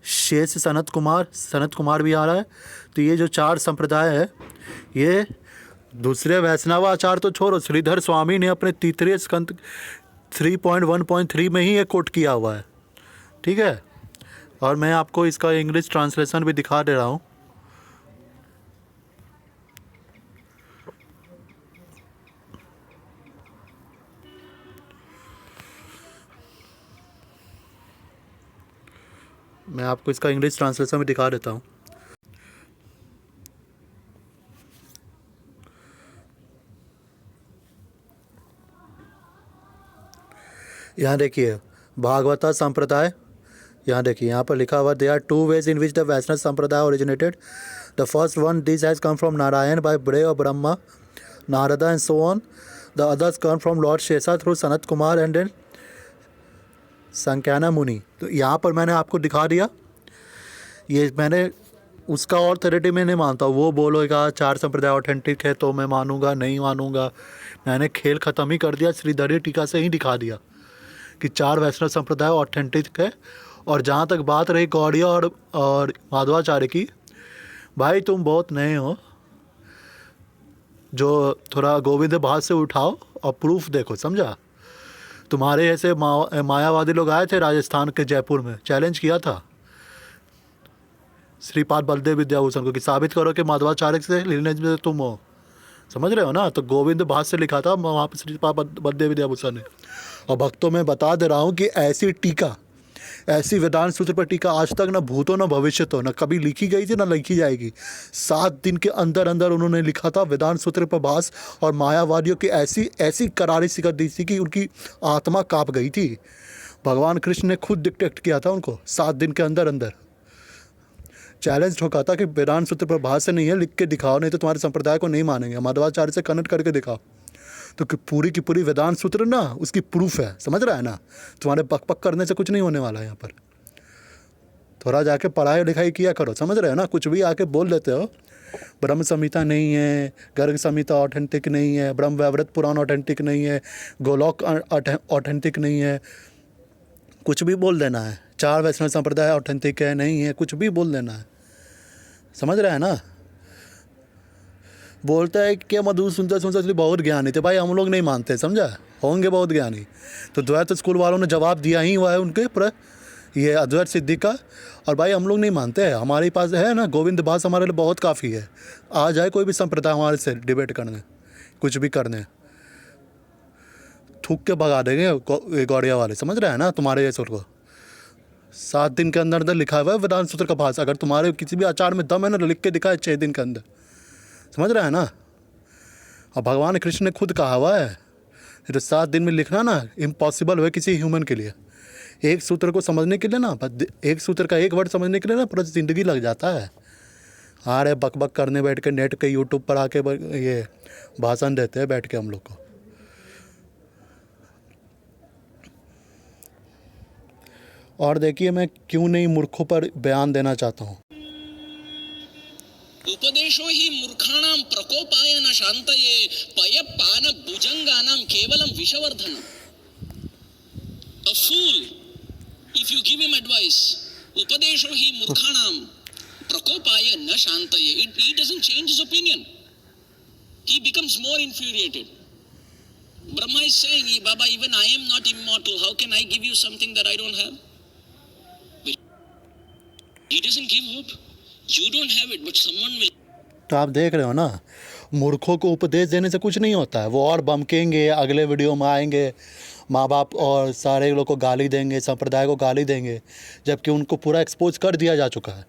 शेष सनत कुमार भी आ रहा है। तो ये जो चार संप्रदाय है, ये दूसरे वैष्णवाचार तो छोड़ो, श्रीधर स्वामी ने अपने तृतीय स्कंद 3.1.3 में ही ये कोट किया हुआ है, ठीक है। और मैं आपको इसका इंग्लिश ट्रांसलेशन भी दिखा दे रहा हूँ। मैं आपको इसका इंग्लिश ट्रांसलेशन भी दिखा देता हूँ। यहाँ देखिए भागवता संप्रदाय, यहाँ देखिए यहाँ पर लिखा हुआ, there are two ways in which the Vaishnava sampradaya originated. The first one, this has come from Narayana by ब्रे of Brahma Narada and so on. The others come from Lord Shesha through Sanat Kumara and then Sankhyayana Muni. तो यहाँ पर मैंने आपको दिखा दिया, ये मैंने उसका ऑथॉरिटी में नहीं मानता। वो बोलेगा चार संप्रदाय ऑथेंटिक है तो मैं मानूंगा, नहीं मानूंगा। मैंने खेल ख़त्म ही कर दिया, श्रीधरी टीका से ही दिखा दिया कि चार वैष्णव संप्रदाय ऑथेंटिक है। और जहाँ तक बात रही गौड़िया और माधवाचार्य की, भाई तुम बहुत नए हो, जो थोड़ा गोविंद भाग से उठाओ और प्रूफ देखो, समझा। तुम्हारे ऐसे मायावादी लोग आए थे राजस्थान के जयपुर में, चैलेंज किया था श्रीपाद बलदेव विद्याभूषण को कि साबित करो कि माधवाचार्य से लिनेज में तुम हो, समझ रहे हो ना। तो गोविंद भास से लिखा था वहाँ पर श्रीपाद बलदेव विद्याभूषण ने। और भक्तों में बता दे रहा हूँ कि ऐसी टीका, ऐसी वेदांत सूत्र पर टीका आज तक ना भूतो ना भविष्य तो ना कभी लिखी गई थी ना लिखी जाएगी। 7 दिन के अंदर अंदर उन्होंने लिखा था वेदांत सूत्र पर भास, और मायावादियों की ऐसी करारी शिकत दी थी कि उनकी आत्मा काँप गई थी। भगवान कृष्ण ने खुद डिटेक्ट किया था उनको 7 दिन के अंदर अंदर। चैलेंज ठोका था कि वेदांत सूत्र पर भास से नहीं है, लिख के दिखाओ, नहीं तो तुम्हारे संप्रदाय को नहीं मानेंगे। माधवाचार्य से कनेक्ट करके दिखाओ। तो पूरी की पूरी वेदांत सूत्र ना उसकी प्रूफ है, समझ रहा है ना। तुम्हारे पक पक करने से कुछ नहीं होने वाला है। यहाँ पर थोड़ा जाके पढ़ाई लिखाई किया करो, समझ रहे हो ना। कुछ भी आके बोल देते हो, ब्रह्म संहिता नहीं है, गर्ग संहिता ऑथेंटिक नहीं है, ब्रह्म वैवर्त पुराण ऑथेंटिक नहीं है, गोलोक ऑथेंटिक नहीं है, कुछ भी बोल देना है। चार वैष्णव संप्रदाय ऑथेंटिक है, नहीं है, कुछ भी बोल देना है, समझ रहा है ना। बोलता है कि मधुर सुनते बहुत ज्ञानी थे। भाई हम लोग नहीं मानते, समझा। होंगे बहुत ज्ञानी, तो द्वैत स्कूल वालों ने जवाब दिया ही हुआ है उनके पर ये अजगर सिद्धि का। और भाई हम लोग नहीं मानते हैं, हमारे पास है ना गोविंद भास, हमारे लिए बहुत काफ़ी है। आ जाए कोई भी संप्रदाय हमारे से डिबेट करने, कुछ भी करने, थूक के भगा देंगे गौड़िया वाले, समझ रहे हैं ना। तुम्हारे ये सुर को 7 दिन के अंदर अंदर लिखा हुआ है वेदांत सूत्र का भाषा, अगर तुम्हारे किसी भी आचार में दम है ना, लिख के दिखाए 6 दिन के अंदर, समझ रहे हैं ना। और भगवान कृष्ण ने खुद कहा हुआ है, ये तो 7 दिन में लिखना ना इम्पॉसिबल हुआ किसी ह्यूमन के लिए। एक सूत्र को समझने के लिए ना, एक सूत्र का एक वर्ड समझने के लिए ना पूरा ज़िंदगी लग जाता है। आ रहे बक बक करने बैठ के नेट के यूट्यूब पर आके ये भाषण देते हैं बैठ के हम लोग को। और देखिए मैं क्यों नहीं मूर्खों पर बयान देना चाहता हूँ। उपदेशो हि मूर्खाणां प्रकोपाय न शान्तये पयपान भुजंगानां केवलं विषवर्धनम्। A fool, if you give him advice, उपदेशो हि मूर्खाणां प्रकोपाय न शान्तये, he doesn't change his opinion. He becomes more infuriated. Brahma is saying, Baba, even I am not immortal. How can I give you something that I don't have? He doesn't give hope. You don't have it, but someone will. तो आप देख रहे हो ना, मूर्खों को उपदेश देने से कुछ नहीं होता है। वो और बमकेंगे, अगले वीडियो में आएंगे, माँ बाप और सारे लोग को गाली देंगे, संप्रदाय को गाली देंगे, जबकि उनको पूरा एक्सपोज कर दिया जा चुका है।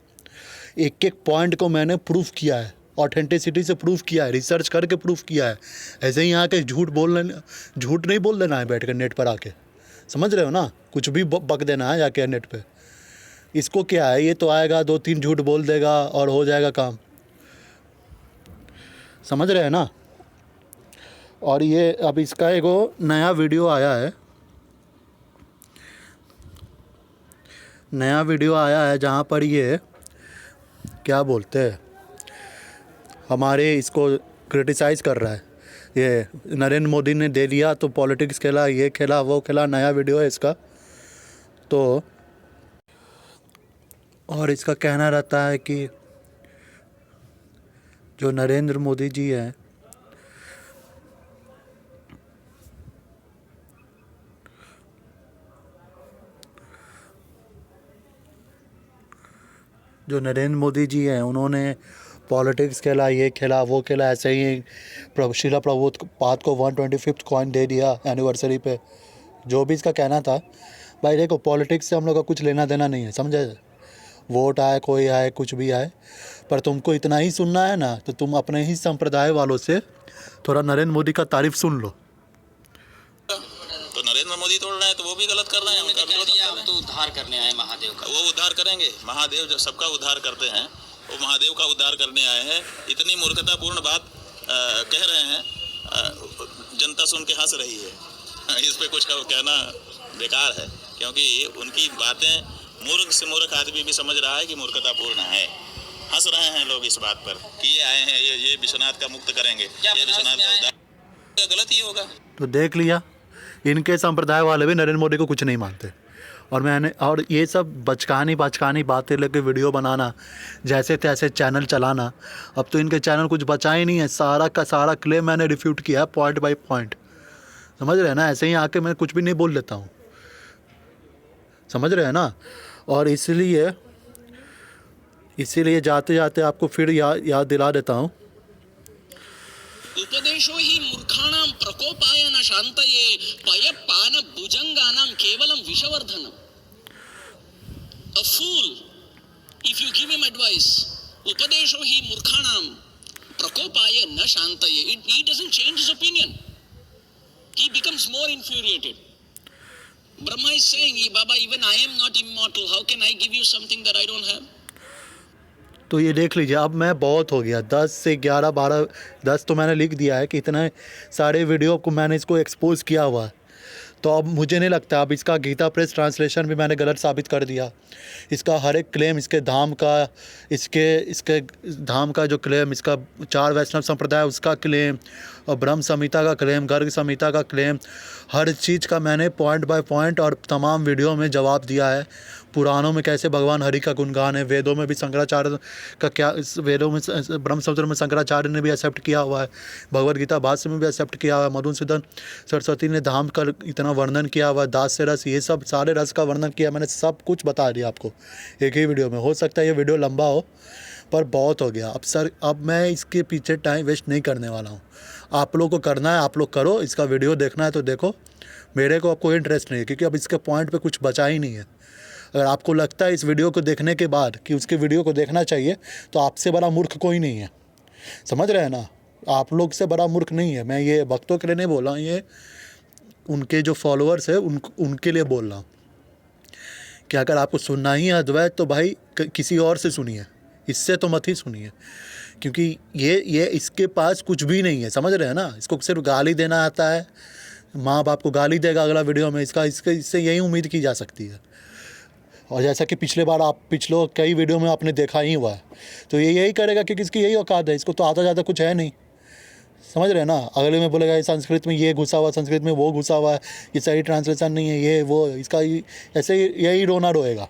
एक एक पॉइंट को मैंने प्रूफ किया है, ऑथेंटिसिटी से प्रूफ किया है, रिसर्च करके प्रूफ किया है। ऐसे ही आके झूठ नहीं बोल देना है बैठ कर नेट पर आके, समझ रहे हो ना। कुछ भी बक देना है जाके नेट पे। इसको क्या है, ये तो आएगा 2-3 झूठ बोल देगा और हो जाएगा काम, समझ रहे हैं ना। और ये अब इसका एक नया वीडियो आया है, जहाँ पर ये क्या बोलते हैं, हमारे इसको क्रिटिसाइज़ कर रहा है। ये नरेंद्र मोदी ने दे लिया तो पॉलिटिक्स खेला, ये खेला वो खेला। नया वीडियो है इसका तो, और इसका कहना रहता है कि जो नरेंद्र मोदी जी हैं, उन्होंने पॉलिटिक्स खेला, ये खेला वो खेला। ऐसे ही शिला प्रभुपाद को 125th कॉइन दे दिया एनिवर्सरी पे। जो भी इसका कहना था, भाई देखो पॉलिटिक्स से हम लोग का कुछ लेना देना नहीं है, समझे। वोट आए, कोई आए, कुछ भी आए, पर तुमको इतना ही सुनना है ना, तो तुम अपने ही संप्रदाय वालों से थोड़ा नरेंद्र मोदी का तारीफ सुन लो। तो नरेंद्र मोदी तोड़ रहे हैं तो वो भी गलत कर रहे हैं। उनका विरोध हम तो उद्धार करने आए महादेव का। वो उद्धार करेंगे। महादेव जो सबका उद्धार करते हैं, वो महादेव का उद्धार करने आए हैं। इतनी मूर्खतापूर्ण बात कह रहे हैं, जनता सुन के हंस रही है। इस पे कुछ कहना बेकार है, क्योंकि उनकी बातें मूर्ख से मूर्ख आदमी भी समझ रहा है कि मूर्खतापूर्ण है। हंस रहे हैं लोग इस बात पर कि ये आए हैं, ये विश्वनाथ का मुक्त करेंगे, ये विश्वनाथ का उद्धार, गलत ही होगा। तो देख लिया, इनके संप्रदाय वाले भी नरेंद्र मोदी को कुछ नहीं मानते। और ये सब बचकानी बातें लेके वीडियो बनाना, जैसे तैसे चैनल चलाना। अब तो इनके चैनल कुछ बचा ही नहीं है। सारा का सारा क्लेम मैंने रिफ्यूट किया पॉइंट बाय पॉइंट, समझ रहे हैं ना। ऐसे ही आके मैं कुछ भी नहीं बोल लेता हूँ, समझ रहे हैं ना। और इसीलिए जाते जाते आपको फिर याद दिला देता हूँ। उपदेशो हि मूर्खाणां प्रकोपाय न शान्तये पयपान भुजंगानां केवलं विषवर्धनम्। A fool, if you give him advice, उपदेशो हि मूर्खाणां प्रकोपाय न शान्तये, he doesn't change his opinion. He becomes more infuriated. Brahma is saying, Baba, even I am not immortal. How can I give you something that I don't have? तो ये देख लीजिए, अब मैं बहुत हो गया, 10 से 11 12 10 तो मैंने लिख दिया है कि इतने सारे वीडियो को मैंने इसको एक्सपोज किया हुआ है। तो अब मुझे नहीं लगता, अब इसका गीता प्रेस ट्रांसलेशन भी मैंने गलत साबित कर दिया। इसका हर एक क्लेम, इसके धाम का जो क्लेम, इसका 4 वैष्णव संप्रदाय उसका क्लेम, और ब्रह्म संहिता का क्लेम, गर्ग संहिता का क्लेम, हर चीज़ का मैंने पॉइंट बाय पॉइंट और तमाम वीडियो में जवाब दिया है। पुराणों में कैसे भगवान हरि का गुणगान है, वेदों में भी शंकराचार्य का क्या, इस वेदों में ब्रह्मसूत्र में शंकराचार्य ने भी एक्सेप्ट किया हुआ है, भगवद गीता भाष्य में भी एक्सेप्ट किया हुआ है, मधुसूदन सरस्वती ने धाम का इतना वर्णन किया हुआ है, दास से रस, ये सब सारे रस का वर्णन किया, मैंने सब कुछ बता दिया आपको एक ही वीडियो में। हो सकता है ये वीडियो लंबा हो, पर बहुत हो गया अब सर, अब मैं इसके पीछे टाइम वेस्ट नहीं करने वाला हूँ। आप लोगों को करना है, आप लोग करो, इसका वीडियो देखना है तो देखो, मेरे को अब कोई इंटरेस्ट नहीं है, क्योंकि अब इसके पॉइंट पे कुछ बचा ही नहीं है। अगर आपको लगता है इस वीडियो को देखने के बाद कि उसके वीडियो को देखना चाहिए, तो आपसे बड़ा मूर्ख कोई नहीं है, समझ रहे हैं ना, आप लोग से बड़ा मूर्ख नहीं है। मैं ये भक्तों के लिए नहीं बोल रहा हूँ, ये उनके जो फॉलोअर्स है उनके लिए बोल रहा हूँ कि अगर आपको सुनना ही है अद्वैत, तो भाई किसी और से सुनिए, इससे तो मत ही सुनिए, क्योंकि ये इसके पास कुछ भी नहीं है, समझ रहे हैं ना। इसको सिर्फ गाली देना आता है, माँ बाप को गाली देगा अगला वीडियो में, इससे यही उम्मीद की जा सकती है। और जैसा कि पिछले कई वीडियो में आपने देखा ही हुआ है, तो ये यही करेगा क्योंकि इसकी यही औकात है, इसको तो आता ज़्यादा कुछ है नहीं, समझ रहे हैं ना। अगले में बोलेगा ये संस्कृत में ये घुसा हुआ, संस्कृत में वो घुसा हुआ है, ये सही ट्रांसलेशन नहीं है, ये वो, इसका ऐसे यही रोना रोएगा।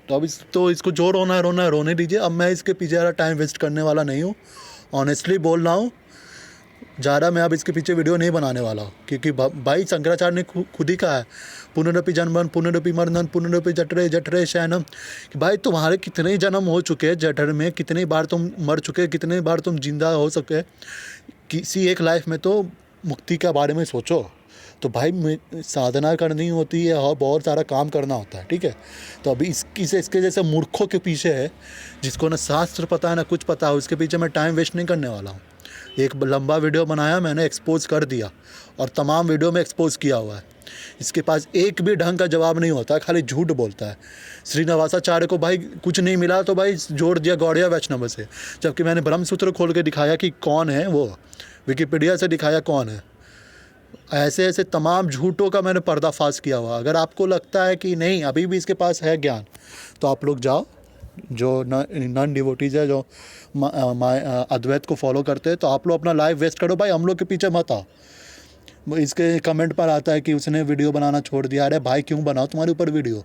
तो अब इसको जो रोना है रोने दीजिए। अब मैं इसके पीछे ज़्यादा टाइम वेस्ट करने वाला नहीं हूँ, ऑनेस्टली बोल रहा हूँ। ज़्यादा मैं अब इसके पीछे वीडियो नहीं बनाने वाला हूँ, क्योंकि भाई शंकराचार्य ने खुद ही कहा है, पुनरपि जन्मन पुनरपि मरणन पुनरपि जठरे जठरे शयनम, कि भाई तुम्हारे कितने जन्म हो चुके हैं जठर में, कितनी बार तुम मर चुके, कितनी बार तुम जिंदा हो सके, किसी एक लाइफ में तो मुक्ति के बारे में सोचो। तो भाई साधना करनी होती है और बहुत सारा काम करना होता है, ठीक है। तो अभी इसके जैसे मूर्खों के पीछे है, जिसको ना शास्त्र पता है ना कुछ पता है, उसके पीछे मैं टाइम वेस्ट नहीं करने वाला हूँ। एक लंबा वीडियो बनाया, मैंने एक्सपोज कर दिया, और तमाम वीडियो में एक्सपोज किया हुआ है। इसके पास एक भी ढंग का जवाब नहीं होता, खाली झूठ बोलता है। श्रीनिवासाचार्य को भाई कुछ नहीं मिला तो भाई जोड़ दिया गौड़िया वैष्णव से, जबकि मैंने ब्रह्मसूत्र खोल के दिखाया कि कौन है वो, विकिपीडिया से दिखाया कौन है। ऐसे ऐसे तमाम झूठों का मैंने पर्दाफाश किया हुआ। अगर आपको लगता है कि नहीं अभी भी इसके पास है ज्ञान, तो आप लोग जाओ, जो नॉन डिवोटीज है, जो अद्वैत को फॉलो करते हैं, तो आप लोग अपना लाइफ वेस्ट करो भाई, हम लोग के पीछे मत आओ। इसके कमेंट पर आता है कि उसने वीडियो बनाना छोड़ दिया। अरे भाई क्यों बनाओ, तुम्हारे ऊपर वीडियो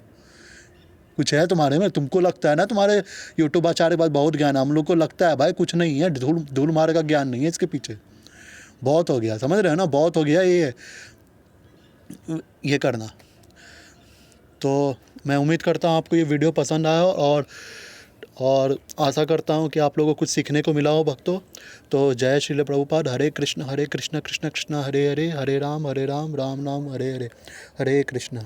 कुछ है तुम्हारे में? तुमको लगता है ना तुम्हारे यूट्यूब आचार्य के पास बहुत ज्ञान है, हम लोग को लगता है भाई कुछ नहीं है, धूल मारे का ज्ञान नहीं है इसके पीछे। बहुत हो गया, समझ रहे हो ना, बहुत हो गया ये करना। तो मैं उम्मीद करता हूँ आपको ये वीडियो पसंद आया, और आशा करता हूँ कि आप लोगों को कुछ सीखने को मिला हो भक्तों। तो जय श्रील प्रभुपाद। हरे कृष्ण कृष्ण कृष्ण हरे हरे, हरे राम राम राम हरे हरे, हरे कृष्ण।